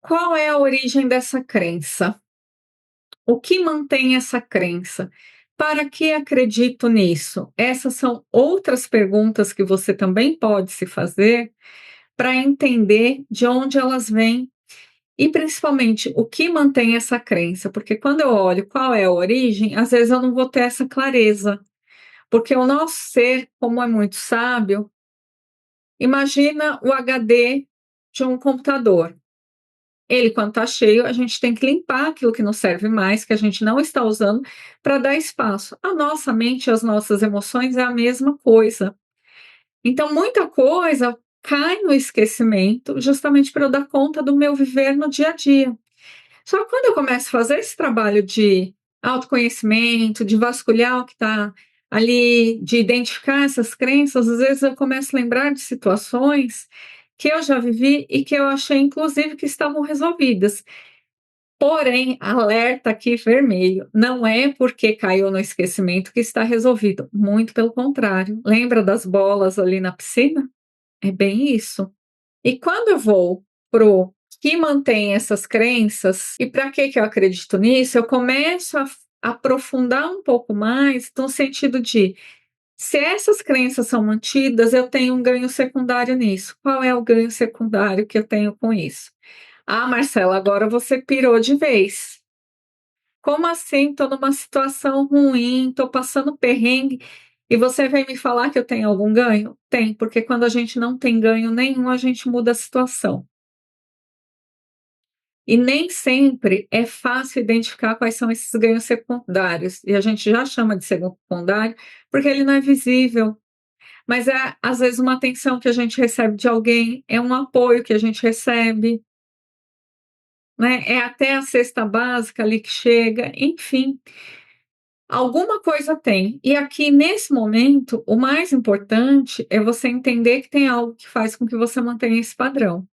Qual é a origem dessa crença? O que mantém essa crença? Para que acredito nisso? Essas são outras perguntas que você também pode se fazer para entender de onde elas vêm e principalmente o que mantém essa crença, porque quando eu olho qual é a origem, às vezes eu não vou ter essa clareza, porque o nosso ser, como é muito sábio, imagina o HD de um computador. Ele, quando está cheio, a gente tem que limpar aquilo que não serve mais, que a gente não está usando, para dar espaço. A nossa mente, as nossas emoções é a mesma coisa. Então, muita coisa cai no esquecimento, justamente para eu dar conta do meu viver no dia a dia. Só que quando eu começo a fazer esse trabalho de autoconhecimento, de vasculhar o que está ali, de identificar essas crenças, às vezes eu começo a lembrar de situações que eu já vivi e que eu achei, inclusive, que estavam resolvidas. Porém, alerta aqui vermelho, não é porque caiu no esquecimento que está resolvido, muito pelo contrário. Lembra das bolas ali na piscina? É bem isso. E quando eu vou pro que mantém essas crenças e para que eu acredito nisso, eu começo a aprofundar um pouco mais no sentido de se essas crenças são mantidas, eu tenho um ganho secundário nisso. Qual é o ganho secundário que eu tenho com isso? Ah, Marcela, agora você pirou de vez. Como assim? Estou numa situação ruim, estou passando perrengue e você vem me falar que eu tenho algum ganho? Tem, porque quando a gente não tem ganho nenhum, a gente muda a situação. E nem sempre é fácil identificar quais são esses ganhos secundários. E a gente já chama de secundário porque ele não é visível. Mas é, às vezes, uma atenção que a gente recebe de alguém, é um apoio que a gente recebe, né? É até a cesta básica ali que chega, enfim. Alguma coisa tem. E aqui, nesse momento, o mais importante é você entender que tem algo que faz com que você mantenha esse padrão.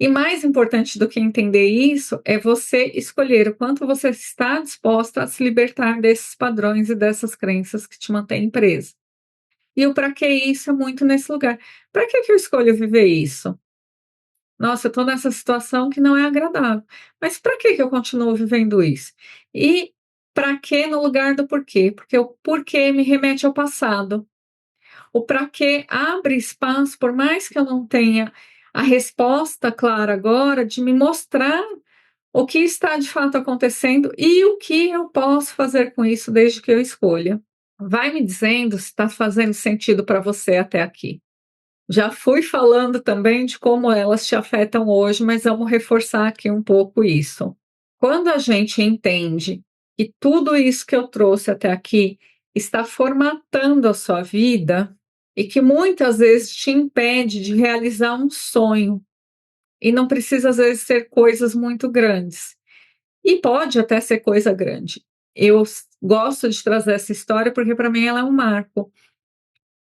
E mais importante do que entender isso é você escolher o quanto você está disposta a se libertar desses padrões e dessas crenças que te mantêm presa. E o para que isso é muito nesse lugar. Para que eu escolho viver isso? Nossa, eu estou nessa situação que não é agradável, mas para que eu continuo vivendo isso? E para que no lugar do porquê? Porque o porquê me remete ao passado. O para quê abre espaço, por mais que eu não tenha a resposta clara agora, de me mostrar o que está de fato acontecendo e o que eu posso fazer com isso desde que eu escolha. Vai me dizendo se está fazendo sentido para você até aqui. Já fui falando também de como elas te afetam hoje, mas vamos reforçar aqui um pouco isso. Quando a gente entende que tudo isso que eu trouxe até aqui está formatando a sua vida e que muitas vezes te impede de realizar um sonho, e não precisa às vezes ser coisas muito grandes, e pode até ser coisa grande. Eu gosto de trazer essa história porque para mim ela é um marco.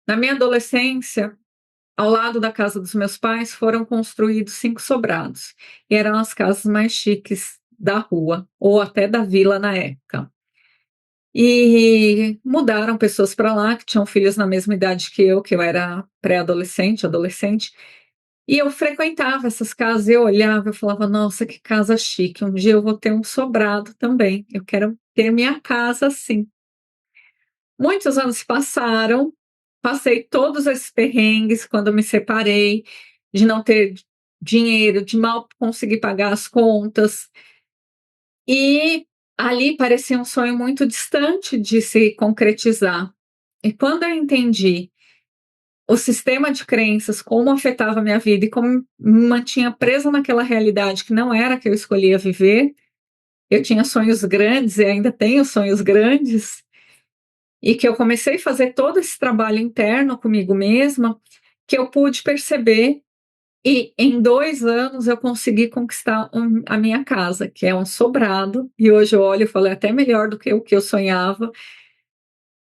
Na minha adolescência, ao lado da casa dos meus pais foram construídos 5 sobrados, e eram as casas mais chiques da rua, ou até da vila na época. E mudaram pessoas para lá que tinham filhos na mesma idade que eu era pré-adolescente, adolescente, e eu frequentava essas casas, eu olhava, eu falava: "Nossa, que casa chique, um dia eu vou ter um sobrado também, eu quero ter minha casa assim". Muitos anos se passaram, passei todos esses perrengues quando me separei, de não ter dinheiro, de mal conseguir pagar as contas, e ali parecia um sonho muito distante de se concretizar. E quando eu entendi o sistema de crenças, como afetava a minha vida e como me mantinha presa naquela realidade que não era a que eu escolhia viver, eu tinha sonhos grandes e ainda tenho sonhos grandes, e que eu comecei a fazer todo esse trabalho interno comigo mesma, que eu pude perceber, e em 2 anos eu consegui conquistar a minha casa, que é um sobrado, e hoje eu olho e falo: "É até melhor do que o que eu sonhava",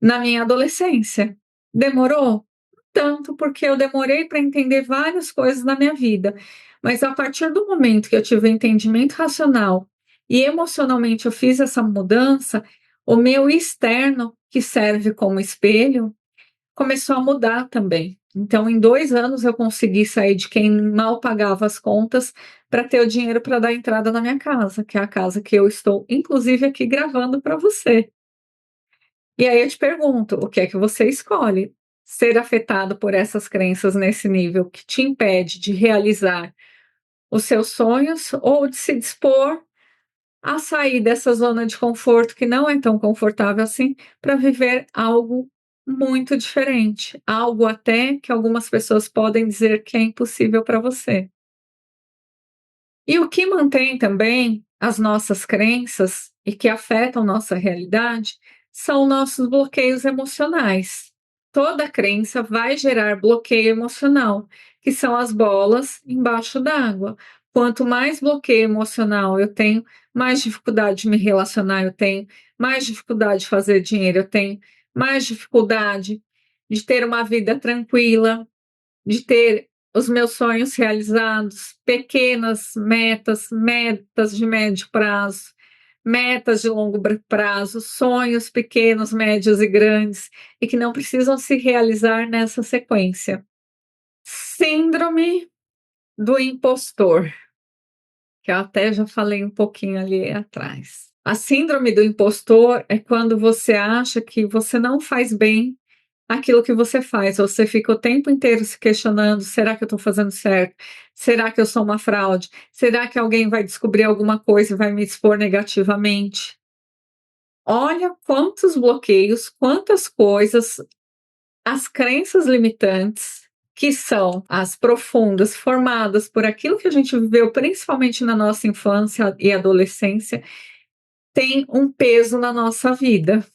na minha adolescência. Demorou? Tanto, porque eu demorei para entender várias coisas na minha vida, mas a partir do momento que eu tive o entendimento racional e emocionalmente eu fiz essa mudança, o meu externo, que serve como espelho, começou a mudar também. Então, em 2 anos eu consegui sair de quem mal pagava as contas para ter o dinheiro para dar entrada na minha casa, que é a casa que eu estou inclusive aqui gravando para você. E aí eu te pergunto, o que é que você escolhe? Ser afetado por essas crenças nesse nível que te impede de realizar os seus sonhos ou de se dispor a sair dessa zona de conforto que não é tão confortável assim, para viver algo muito diferente, algo até que algumas pessoas podem dizer que é impossível para você. E o que mantém também as nossas crenças e que afetam nossa realidade são nossos bloqueios emocionais. Toda crença vai gerar bloqueio emocional, que são as bolas embaixo d'água. Quanto mais bloqueio emocional eu tenho, mais dificuldade de me relacionar eu tenho, mais dificuldade de fazer dinheiro eu tenho, mais dificuldade de ter uma vida tranquila, de ter os meus sonhos realizados, pequenas metas, metas de médio prazo, metas de longo prazo, sonhos pequenos, médios e grandes, e que não precisam se realizar nessa sequência. Síndrome do impostor, que eu até já falei um pouquinho ali atrás. A síndrome do impostor é quando você acha que você não faz bem aquilo que você faz, você fica o tempo inteiro se questionando: será que eu estou fazendo certo? Será que eu sou uma fraude? Será que alguém vai descobrir alguma coisa e vai me expor negativamente? Olha quantos bloqueios, quantas coisas, as crenças limitantes, que são as profundas, formadas por aquilo que a gente viveu, principalmente na nossa infância e adolescência, tem um peso na nossa vida.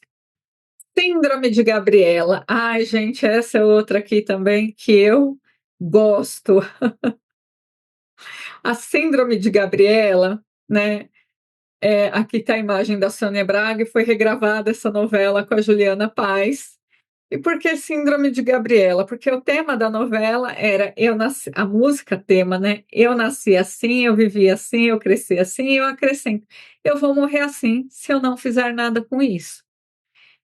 Síndrome de Gabriela. Ai, gente, essa é outra aqui também que eu gosto. A síndrome de Gabriela, né? Aqui está a imagem da Sônia Braga e foi regravada essa novela com a Juliana Paz. E por que síndrome de Gabriela? Porque o tema da novela era eu nasci, a música tema, né? Eu nasci assim, eu vivi assim, eu cresci assim, eu acrescento. Eu vou morrer assim se eu não fizer nada com isso.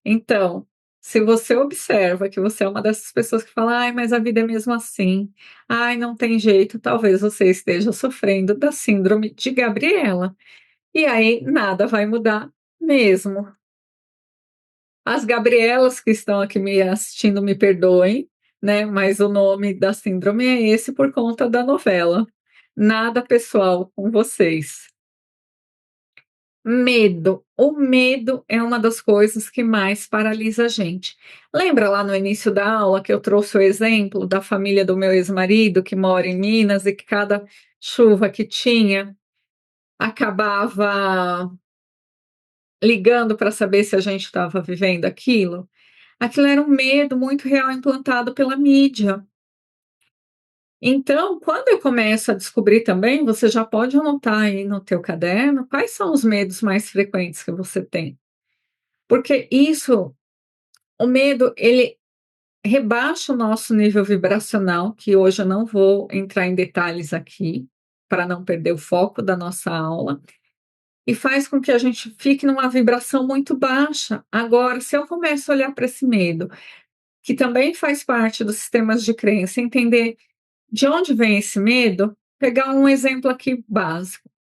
Então, se você observa que você é uma dessas pessoas que fala, ai, mas a vida é mesmo assim, ai, não tem jeito, talvez você esteja sofrendo da síndrome de Gabriela. E aí nada vai mudar mesmo. As Gabrielas que estão aqui me assistindo me perdoem, né? Mas o nome da síndrome é esse por conta da novela. Nada pessoal com vocês. Medo. O medo é uma das coisas que mais paralisa a gente. Lembra lá no início da aula que eu trouxe o exemplo da família do meu ex-marido que mora em Minas e que cada chuva que tinha acabava ligando para saber se a gente estava vivendo aquilo? Aquilo era um medo muito real implantado pela mídia. Então, quando eu começo a descobrir também, você já pode anotar aí no teu caderno quais são os medos mais frequentes que você tem. Porque isso, o medo, ele rebaixa o nosso nível vibracional, que hoje eu não vou entrar em detalhes aqui, para não perder o foco da nossa aula, e faz com que a gente fique numa vibração muito baixa. Agora, se eu começo a olhar para esse medo, que também faz parte dos sistemas de crença, entender de onde vem esse medo, pegar um exemplo aqui básico.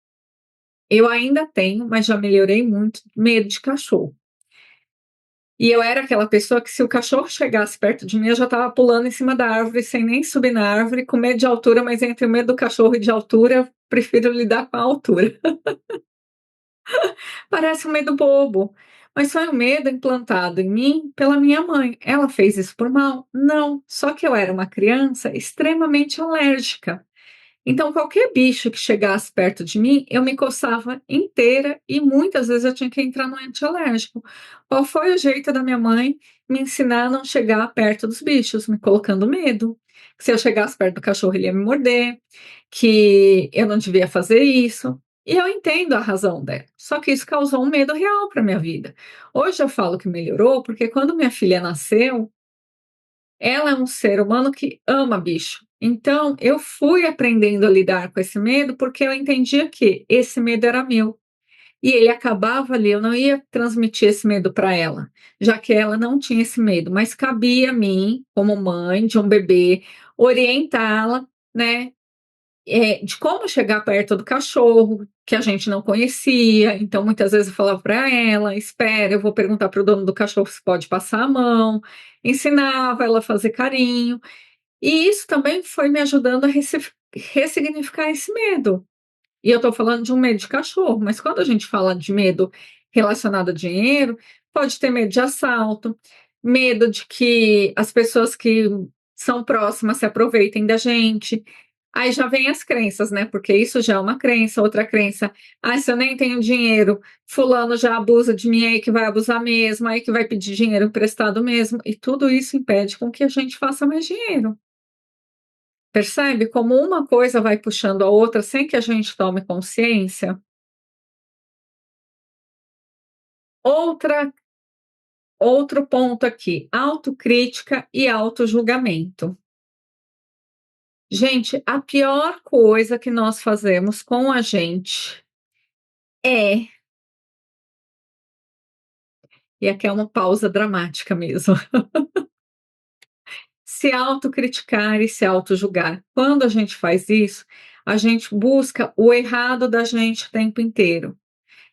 Eu ainda tenho, mas já melhorei muito, medo de cachorro. E eu era aquela pessoa que se o cachorro chegasse perto de mim, eu já estava pulando em cima da árvore, sem nem subir na árvore, com medo de altura, mas entre o medo do cachorro e de altura, eu prefiro lidar com a altura. Parece um medo bobo, mas foi um medo implantado em mim pela minha mãe. Ela fez isso por mal? Não, só que eu era uma criança extremamente alérgica. Então, qualquer bicho que chegasse perto de mim, eu me coçava inteira e muitas vezes eu tinha que entrar no antialérgico. Qual foi o jeito da minha mãe me ensinar a não chegar perto dos bichos, me colocando medo? Que se eu chegasse perto do cachorro, ele ia me morder, que eu não devia fazer isso. E eu entendo a razão dela. Só que isso causou um medo real para minha vida. Hoje eu falo que melhorou, porque quando minha filha nasceu, ela é um ser humano que ama bicho. Então, eu fui aprendendo a lidar com esse medo porque eu entendia que esse medo era meu. E ele acabava ali, eu não ia transmitir esse medo para ela, já que ela não tinha esse medo, mas cabia a mim, como mãe de um bebê, orientá-la, né, de como chegar perto do cachorro, que a gente não conhecia. Então, muitas vezes eu falava para ela: espera, eu vou perguntar para o dono do cachorro se pode passar a mão. Ensinava ela a fazer carinho. E isso também foi me ajudando a ressignificar esse medo. E eu estou falando de um medo de cachorro, mas quando a gente fala de medo relacionado a dinheiro, pode ter medo de assalto, medo de que as pessoas que são próximas se aproveitem da gente. Aí já vem as crenças, né? Porque isso já é uma crença, outra crença. Ah, se eu nem tenho dinheiro, fulano já abusa de mim, aí que vai abusar mesmo, aí que vai pedir dinheiro emprestado mesmo. E tudo isso impede com que a gente faça mais dinheiro. Percebe como uma coisa vai puxando a outra sem que a gente tome consciência? Outra, outro ponto aqui, autocrítica e autojulgamento. Gente, a pior coisa que nós fazemos com a gente é, e aqui é uma pausa dramática mesmo, se autocriticar e se autojulgar. Quando a gente faz isso, a gente busca o errado da gente o tempo inteiro.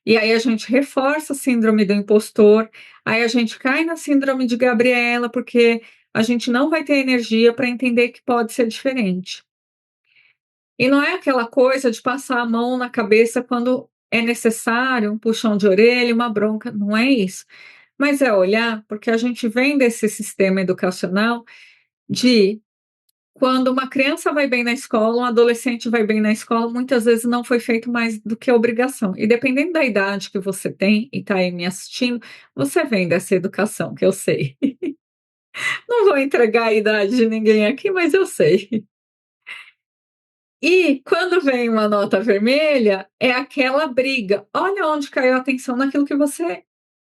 E aí a gente reforça a síndrome do impostor, aí a gente cai na síndrome de Gabriela, porque a gente não vai ter energia para entender que pode ser diferente. E não é aquela coisa de passar a mão na cabeça quando é necessário, um puxão de orelha, uma bronca, não é isso. Mas é olhar, porque a gente vem desse sistema educacional de quando uma criança vai bem na escola, um adolescente vai bem na escola, muitas vezes não foi feito mais do que obrigação. E dependendo da idade que você tem e está aí me assistindo, você vem dessa educação, que eu sei. Não vou entregar a idade de ninguém aqui, mas eu sei. E quando vem uma nota vermelha, é aquela briga. Olha onde caiu a atenção naquilo que você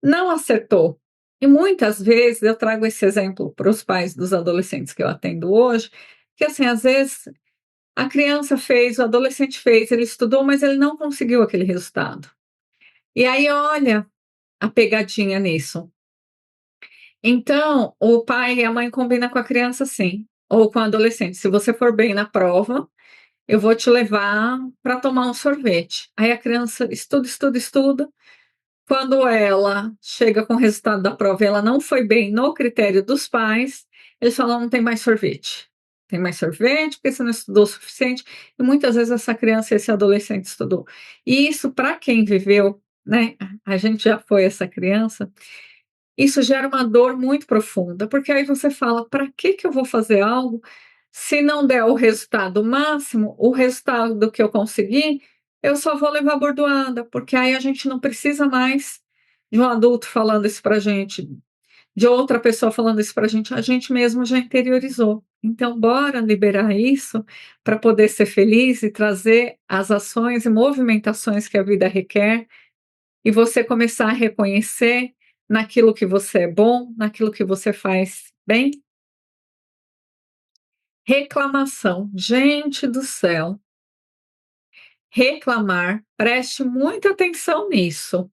não acertou. E muitas vezes eu trago esse exemplo para os pais dos adolescentes que eu atendo hoje, que assim, às vezes a criança fez, o adolescente fez, ele estudou, mas ele não conseguiu aquele resultado. E aí, olha a pegadinha nisso. Então, o pai e a mãe combinam com a criança assim, ou com o adolescente: se você for bem na prova, eu vou te levar para tomar um sorvete. Aí a criança estuda, estuda, estuda. Quando ela chega com o resultado da prova e ela não foi bem no critério dos pais, eles falam: não tem mais sorvete. Tem mais sorvete porque você não estudou o suficiente. E muitas vezes essa criança, esse adolescente estudou. E isso, para quem viveu, né? A gente já foi essa criança. Isso gera uma dor muito profunda, porque aí você fala: para que que eu vou fazer algo se não der o resultado máximo, o resultado do que eu consegui, eu só vou levar bordoada, porque aí a gente não precisa mais de um adulto falando isso para gente, de outra pessoa falando isso para a gente mesmo já interiorizou. Então, bora liberar isso para poder ser feliz e trazer as ações e movimentações que a vida requer e você começar a reconhecer naquilo que você é bom, naquilo que você faz bem. Reclamação, gente do céu, reclamar, preste muita atenção nisso.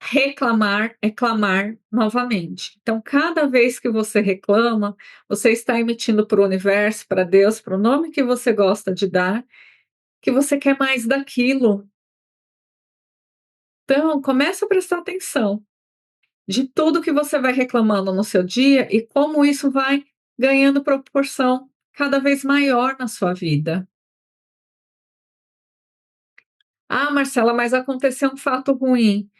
Reclamar é clamar novamente. Então, cada vez que você reclama, você está emitindo para o universo, para Deus, para o nome que você gosta de dar, que você quer mais daquilo. Então, comece a prestar atenção de tudo que você vai reclamando no seu dia e como isso vai ganhando proporção cada vez maior na sua vida. Ah, Marcela, mas aconteceu um fato ruim.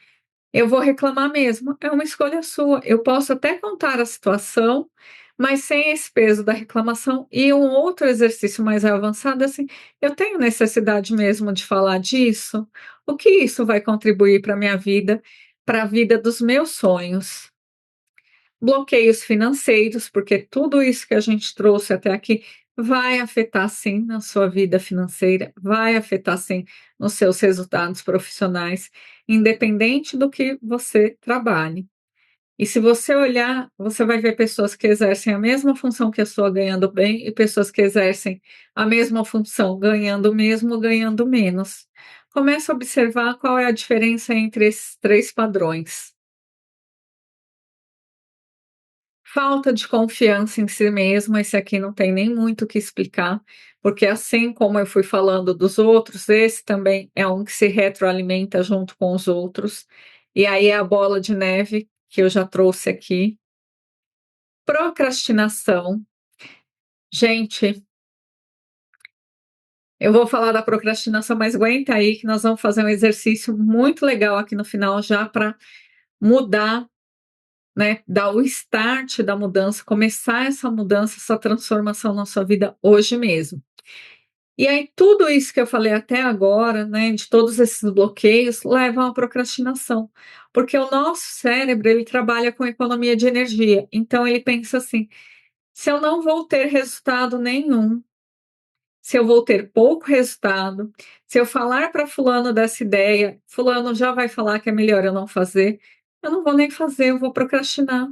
Eu vou reclamar mesmo. É uma escolha sua. Eu posso até contar a situação, mas sem esse peso da reclamação. E um outro exercício mais avançado, é assim, eu tenho necessidade mesmo de falar disso? O que isso vai contribuir para a minha vida, para a vida dos meus sonhos? Bloqueios financeiros, porque tudo isso que a gente trouxe até aqui vai afetar sim na sua vida financeira, vai afetar sim nos seus resultados profissionais, independente do que você trabalhe. E se você olhar, você vai ver pessoas que exercem a mesma função que a sua ganhando bem e pessoas que exercem a mesma função ganhando o mesmo ou ganhando menos. Comece a observar qual é a diferença entre esses três padrões. Falta de confiança em si mesmo, esse aqui não tem nem muito o que explicar, porque assim como eu fui falando dos outros, esse também é um que se retroalimenta junto com os outros. E aí é a bola de neve que eu já trouxe aqui. Procrastinação. Gente, eu vou falar da procrastinação, mas aguenta aí que nós vamos fazer um exercício muito legal aqui no final já para mudar, né, dar o start da mudança, começar essa mudança, essa transformação na sua vida hoje mesmo. E aí tudo isso que eu falei até agora, né, de todos esses bloqueios, levam à procrastinação, porque o nosso cérebro, ele trabalha com economia de energia, então ele pensa assim: "Se eu não vou ter resultado nenhum, se eu vou ter pouco resultado, se eu falar para fulano dessa ideia, fulano já vai falar que é melhor eu não fazer, eu não vou nem fazer, eu vou procrastinar".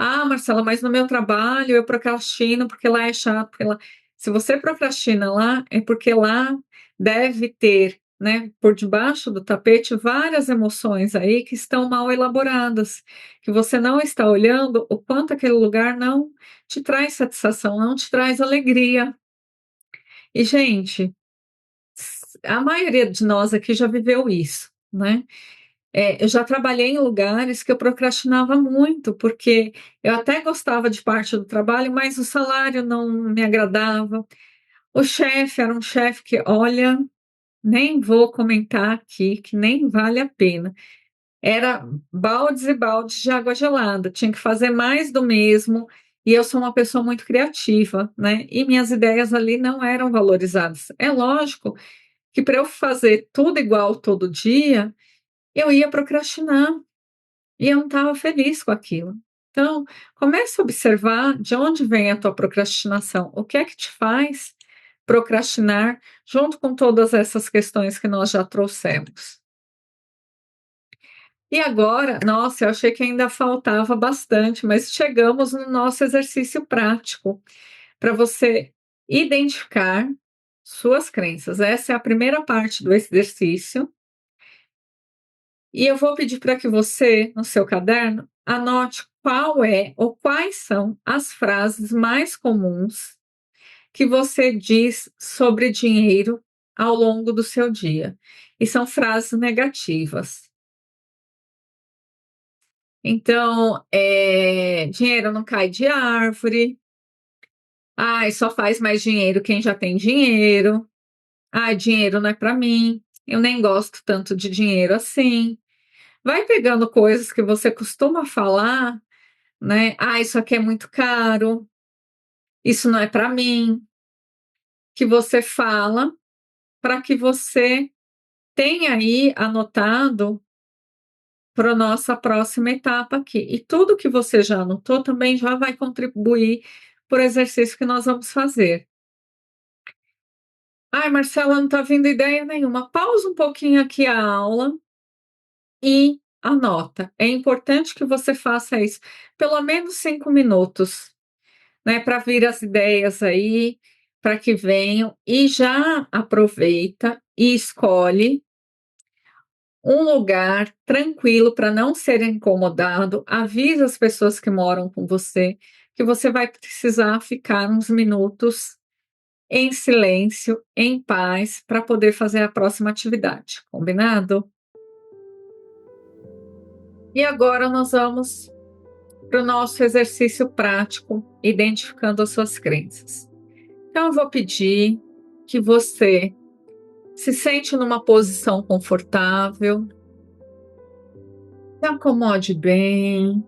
Ah, Marcela, mas no meu trabalho eu procrastino porque lá é chato, porque lá se você procrastina lá, é porque lá deve ter, né, por debaixo do tapete várias emoções aí que estão mal elaboradas, que você não está olhando o quanto aquele lugar não te traz satisfação, não te traz alegria. E gente, a maioria de nós aqui já viveu isso, né? Eu já trabalhei em lugares que eu procrastinava muito, porque eu até gostava de parte do trabalho, mas o salário não me agradava. O chefe era um chefe que, olha, nem vou comentar aqui, que nem vale a pena. Era baldes e baldes de água gelada, tinha que fazer mais do mesmo, e eu sou uma pessoa muito criativa, né? E minhas ideias ali não eram valorizadas. É lógico que para eu fazer tudo igual todo dia, eu ia procrastinar. E eu não estava feliz com aquilo. Então, comece a observar de onde vem a tua procrastinação. O que é que te faz procrastinar, junto com todas essas questões que nós já trouxemos. E agora, nossa, eu achei que ainda faltava bastante, mas chegamos no nosso exercício prático para você identificar suas crenças. Essa é a primeira parte do exercício. E eu vou pedir para que você, no seu caderno, anote qual é ou quais são as frases mais comuns que você diz sobre dinheiro ao longo do seu dia. E são frases negativas. Então, dinheiro não cai de árvore. Ai, só faz mais dinheiro quem já tem dinheiro. Ai, dinheiro não é para mim. Eu nem gosto tanto de dinheiro assim. Vai pegando coisas que você costuma falar, né? Ah, isso aqui é muito caro. Isso não é para mim. Que você fala para que você tenha aí anotado para a nossa próxima etapa aqui. E tudo que você já anotou também já vai contribuir para o exercício que nós vamos fazer. Ai, Marcela, não está vindo ideia nenhuma. Pausa um pouquinho aqui a aula e anota. É importante que você faça isso, pelo menos 5 minutos, né, para vir as ideias aí, para que venham, e já aproveita e escolhe um lugar tranquilo para não ser incomodado. Avisa as pessoas que moram com você que você vai precisar ficar uns minutos em silêncio, em paz, para poder fazer a próxima atividade. Combinado? E agora nós vamos para o nosso exercício prático, identificando as suas crenças. Então, eu vou pedir que você se sente numa posição confortável, se acomode bem,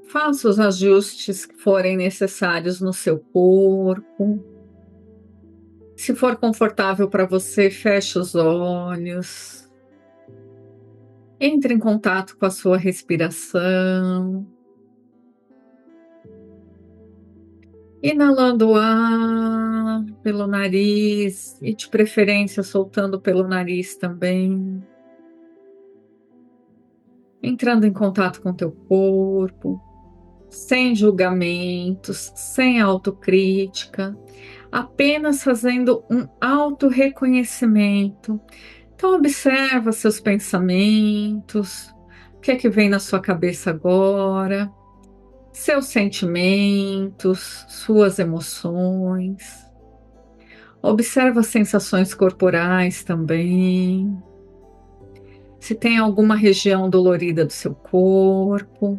faça os ajustes que forem necessários no seu corpo. Se for confortável para você, feche os olhos. Entre em contato com a sua respiração. Inalando o ar pelo nariz e, de preferência, soltando pelo nariz também. Entrando em contato com o teu corpo, sem julgamentos, sem autocrítica, apenas fazendo um autorreconhecimento. Então, observa seus pensamentos, o que é que vem na sua cabeça agora, seus sentimentos, suas emoções. Observa as sensações corporais também. Se tem alguma região dolorida do seu corpo.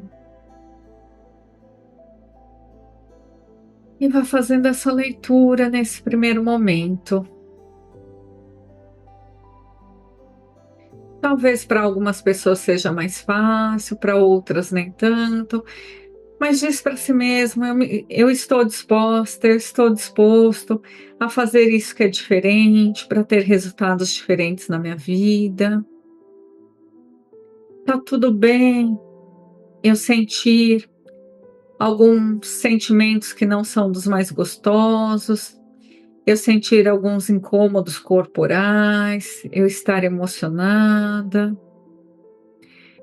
E vá fazendo essa leitura nesse primeiro momento. Talvez para algumas pessoas seja mais fácil, para outras nem tanto. Mas diz para si mesmo: eu estou disposta, eu estou disposto a fazer isso que é diferente, para ter resultados diferentes na minha vida. Tá tudo bem eu sentir alguns sentimentos que não são dos mais gostosos, eu sentir alguns incômodos corporais, eu estar emocionada,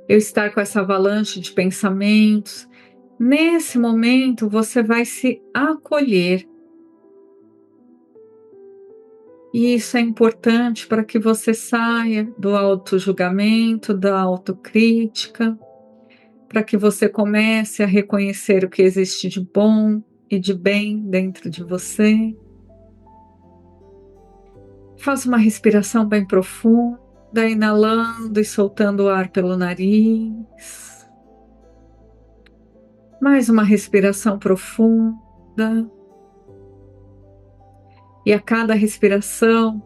eu estar com essa avalanche de pensamentos. Nesse momento, você vai se acolher. E isso é importante para que você saia do autojulgamento, da autocrítica, para que você comece a reconhecer o que existe de bom e de bem dentro de você. Faça uma respiração bem profunda, inalando e soltando o ar pelo nariz. Mais uma respiração profunda. E a cada respiração,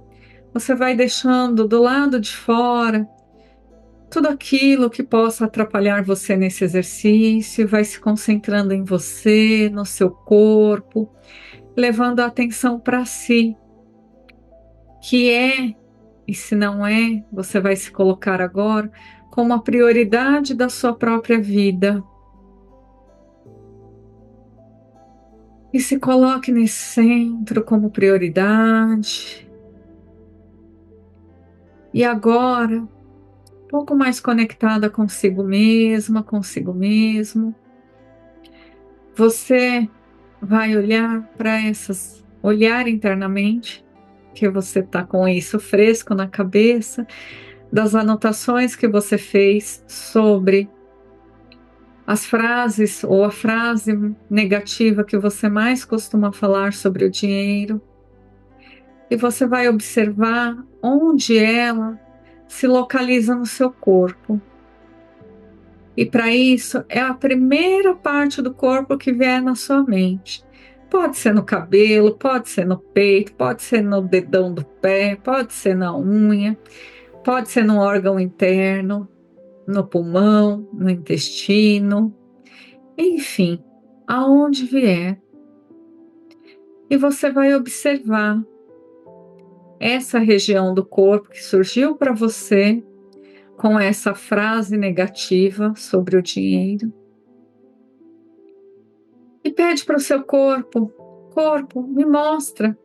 você vai deixando do lado de fora tudo aquilo que possa atrapalhar você nesse exercício, vai se concentrando em você, no seu corpo, levando a atenção para si, que é, e se não é, você vai se colocar agora como a prioridade da sua própria vida. E se coloque nesse centro como prioridade. E agora, pouco mais conectada consigo mesma, consigo mesmo. Você vai olhar internamente, que você está com isso fresco na cabeça, das anotações que você fez sobre as frases ou a frase negativa que você mais costuma falar sobre o dinheiro. E você vai observar onde ela se localiza no seu corpo. E para isso, é a primeira parte do corpo que vier na sua mente. Pode ser no cabelo, pode ser no peito, pode ser no dedão do pé, pode ser na unha, pode ser no órgão interno, no pulmão, no intestino, enfim, aonde vier. E você vai observar essa região do corpo que surgiu para você com essa frase negativa sobre o dinheiro. E pede para o seu corpo, me mostra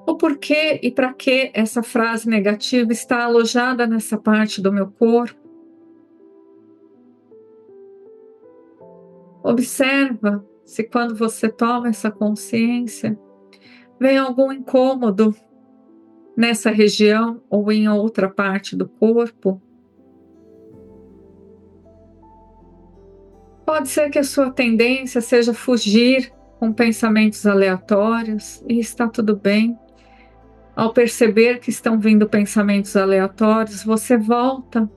o porquê e para que essa frase negativa está alojada nessa parte do meu corpo. Observa se quando você toma essa consciência, vem algum incômodo nessa região ou em outra parte do corpo. Pode ser que a sua tendência seja fugir com pensamentos aleatórios, e está tudo bem. Ao perceber que estão vindo pensamentos aleatórios, você volta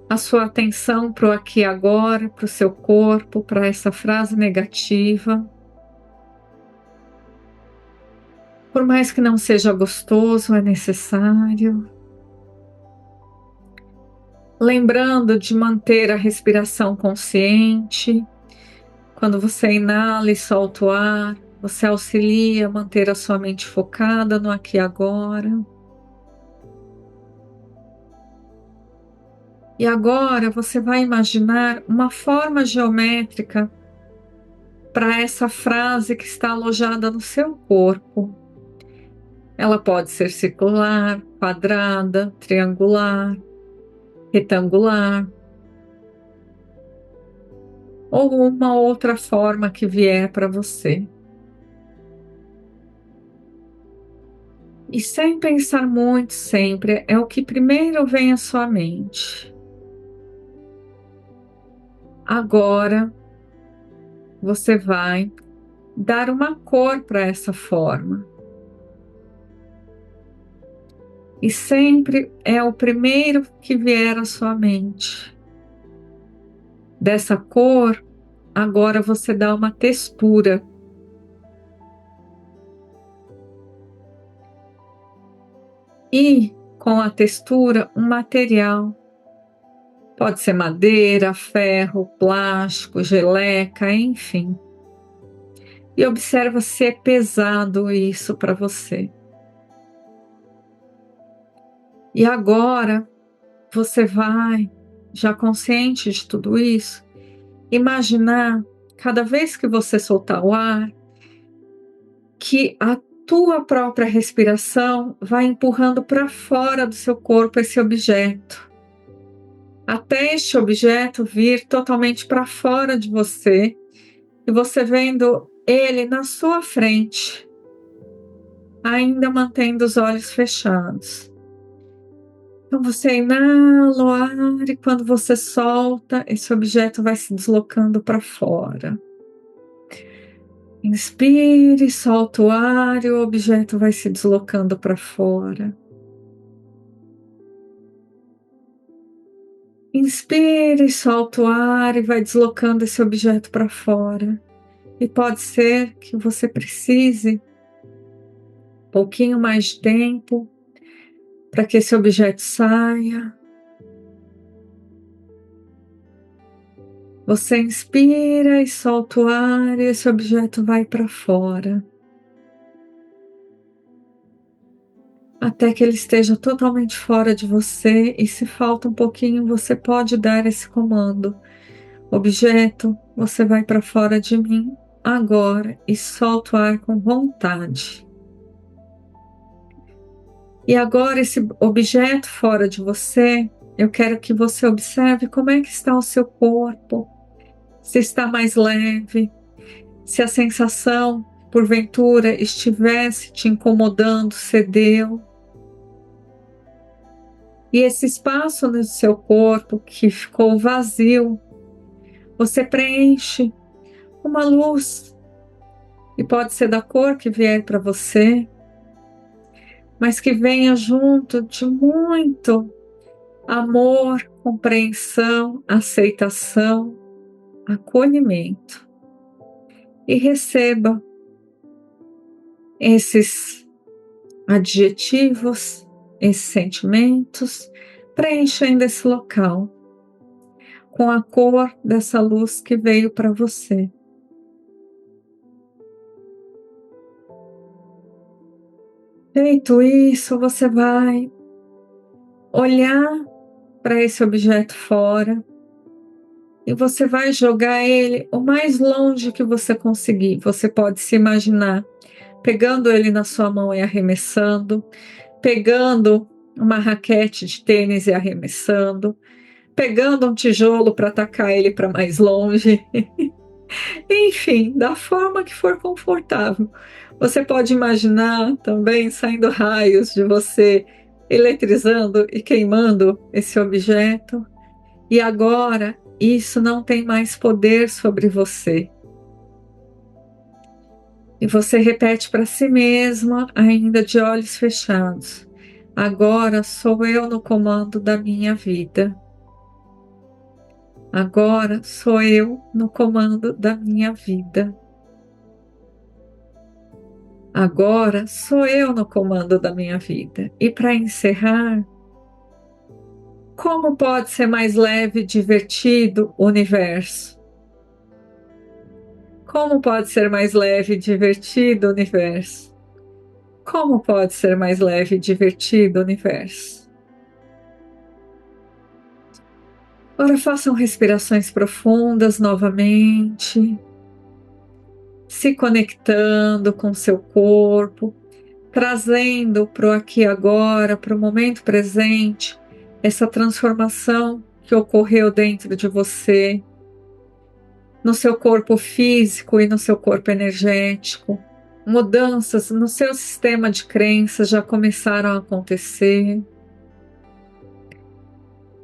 a sua atenção para o aqui e agora, para o seu corpo, para essa frase negativa. Por mais que não seja gostoso, é necessário. Lembrando de manter a respiração consciente. Quando você inala e solta o ar, você auxilia a manter a sua mente focada no aqui e agora. E agora você vai imaginar uma forma geométrica para essa frase que está alojada no seu corpo. Ela pode ser circular, quadrada, triangular, retangular, ou uma outra forma que vier para você. E sem pensar muito sempre, é o que primeiro vem à sua mente. Agora, você vai dar uma cor para essa forma. E sempre é o primeiro que vier à sua mente. Dessa cor, agora você dá uma textura. E com a textura, um material. Pode ser madeira, ferro, plástico, geleca, enfim. E observa se é pesado isso para você. E agora você vai, já consciente de tudo isso, imaginar cada vez que você soltar o ar, que a tua própria respiração vai empurrando para fora do seu corpo esse objeto, até este objeto vir totalmente para fora de você, e você vendo ele na sua frente, ainda mantendo os olhos fechados. Então você inala o ar e quando você solta, esse objeto vai se deslocando para fora. Inspire, solta o ar e o objeto vai se deslocando para fora. Inspire, solta o ar e vai deslocando esse objeto para fora. E pode ser que você precise um pouquinho mais de tempo para que esse objeto saia. Você inspira e solta o ar e esse objeto vai para fora. Até que ele esteja totalmente fora de você, e se falta um pouquinho, você pode dar esse comando. Objeto, você vai para fora de mim agora e solta o ar com vontade. E agora esse objeto fora de você eu quero que você observe como é que está o seu corpo, se está mais leve, se a sensação, porventura, estivesse te incomodando, cedeu. E esse espaço no seu corpo que ficou vazio, você preenche uma luz, e pode ser da cor que vier para você, mas que venha junto de muito amor, compreensão, aceitação, acolhimento. E receba esses adjetivos, esses sentimentos, preenchendo esse local com a cor dessa luz que veio para você. Feito isso, você vai olhar para esse objeto fora e você vai jogar ele o mais longe que você conseguir. Você pode se imaginar pegando ele na sua mão e arremessando, pegando uma raquete de tênis e arremessando, pegando um tijolo para atacar ele para mais longe. Enfim, da forma que for confortável. Você pode imaginar também saindo raios de você, eletrizando e queimando esse objeto. E agora, isso não tem mais poder sobre você. E você repete para si mesma, ainda de olhos fechados: agora sou eu no comando da minha vida. Agora sou eu no comando da minha vida. Agora sou eu no comando da minha vida. E para encerrar, como pode ser mais leve e divertido o universo? Como pode ser mais leve e divertido o universo? Como pode ser mais leve e divertido o universo? Agora façam respirações profundas novamente, se conectando com seu corpo, trazendo para o aqui e agora, para o momento presente, essa transformação que ocorreu dentro de você, no seu corpo físico e no seu corpo energético. Mudanças no seu sistema de crenças já começaram a acontecer.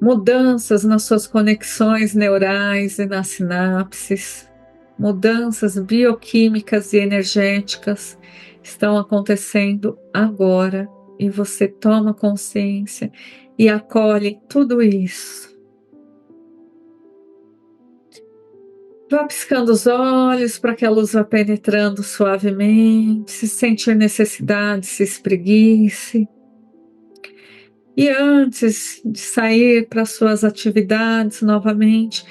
Mudanças nas suas conexões neurais e nas sinapses. Mudanças bioquímicas e energéticas estão acontecendo agora e você toma consciência e acolhe tudo isso. Vá piscando os olhos para que a luz vá penetrando suavemente. Se sentir necessidade, se espreguice. E antes de sair para suas atividades novamente,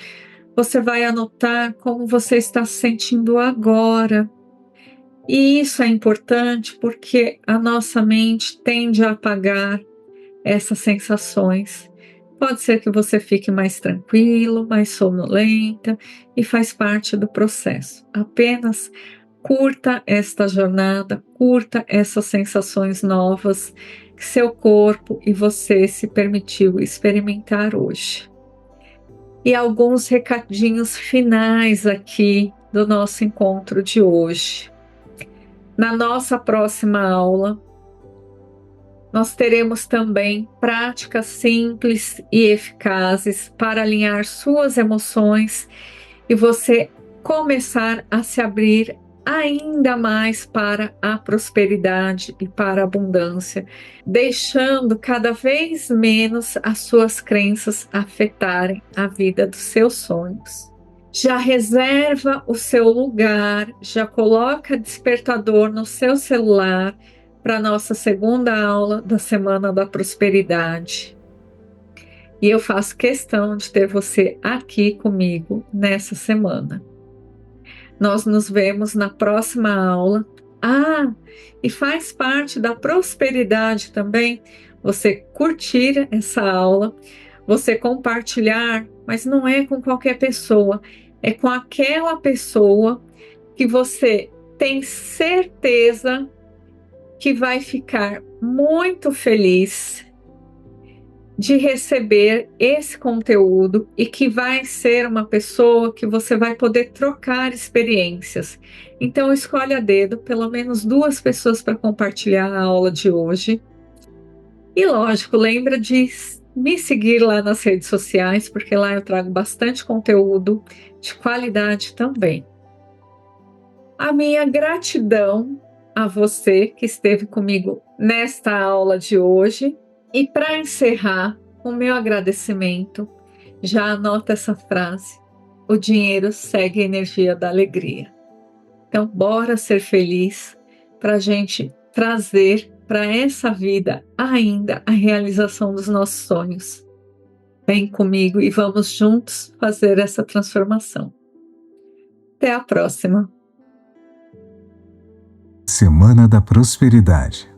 você vai anotar como você está se sentindo agora. E isso é importante porque a nossa mente tende a apagar essas sensações. Pode ser que você fique mais tranquilo, mais sonolenta, e faz parte do processo. Apenas curta esta jornada, curta essas sensações novas que seu corpo e você se permitiu experimentar hoje. E alguns recadinhos finais aqui do nosso encontro de hoje. Na nossa próxima aula, nós teremos também práticas simples e eficazes para alinhar suas emoções e você começar a se abrir ainda mais para a prosperidade e para a abundância, deixando cada vez menos as suas crenças afetarem a vida dos seus sonhos. Já reserva o seu lugar, já coloca despertador no seu celular para a nossa segunda aula da Semana da Prosperidade. E eu faço questão de ter você aqui comigo nessa semana. Nós nos vemos na próxima aula. E faz parte da prosperidade também você curtir essa aula, você compartilhar, mas não é com qualquer pessoa, é com aquela pessoa que você tem certeza que vai ficar muito feliz de receber esse conteúdo e que vai ser uma pessoa que você vai poder trocar experiências. Então, escolhe a dedo pelo menos 2 pessoas para compartilhar a aula de hoje. E lógico, lembra de me seguir lá nas redes sociais, porque lá eu trago bastante conteúdo de qualidade também. A minha gratidão a você que esteve comigo nesta aula de hoje. E para encerrar, o meu agradecimento, já anota essa frase: o dinheiro segue a energia da alegria. Então, bora ser feliz para a gente trazer para essa vida ainda a realização dos nossos sonhos. Vem comigo e vamos juntos fazer essa transformação. Até a próxima. Semana da Prosperidade.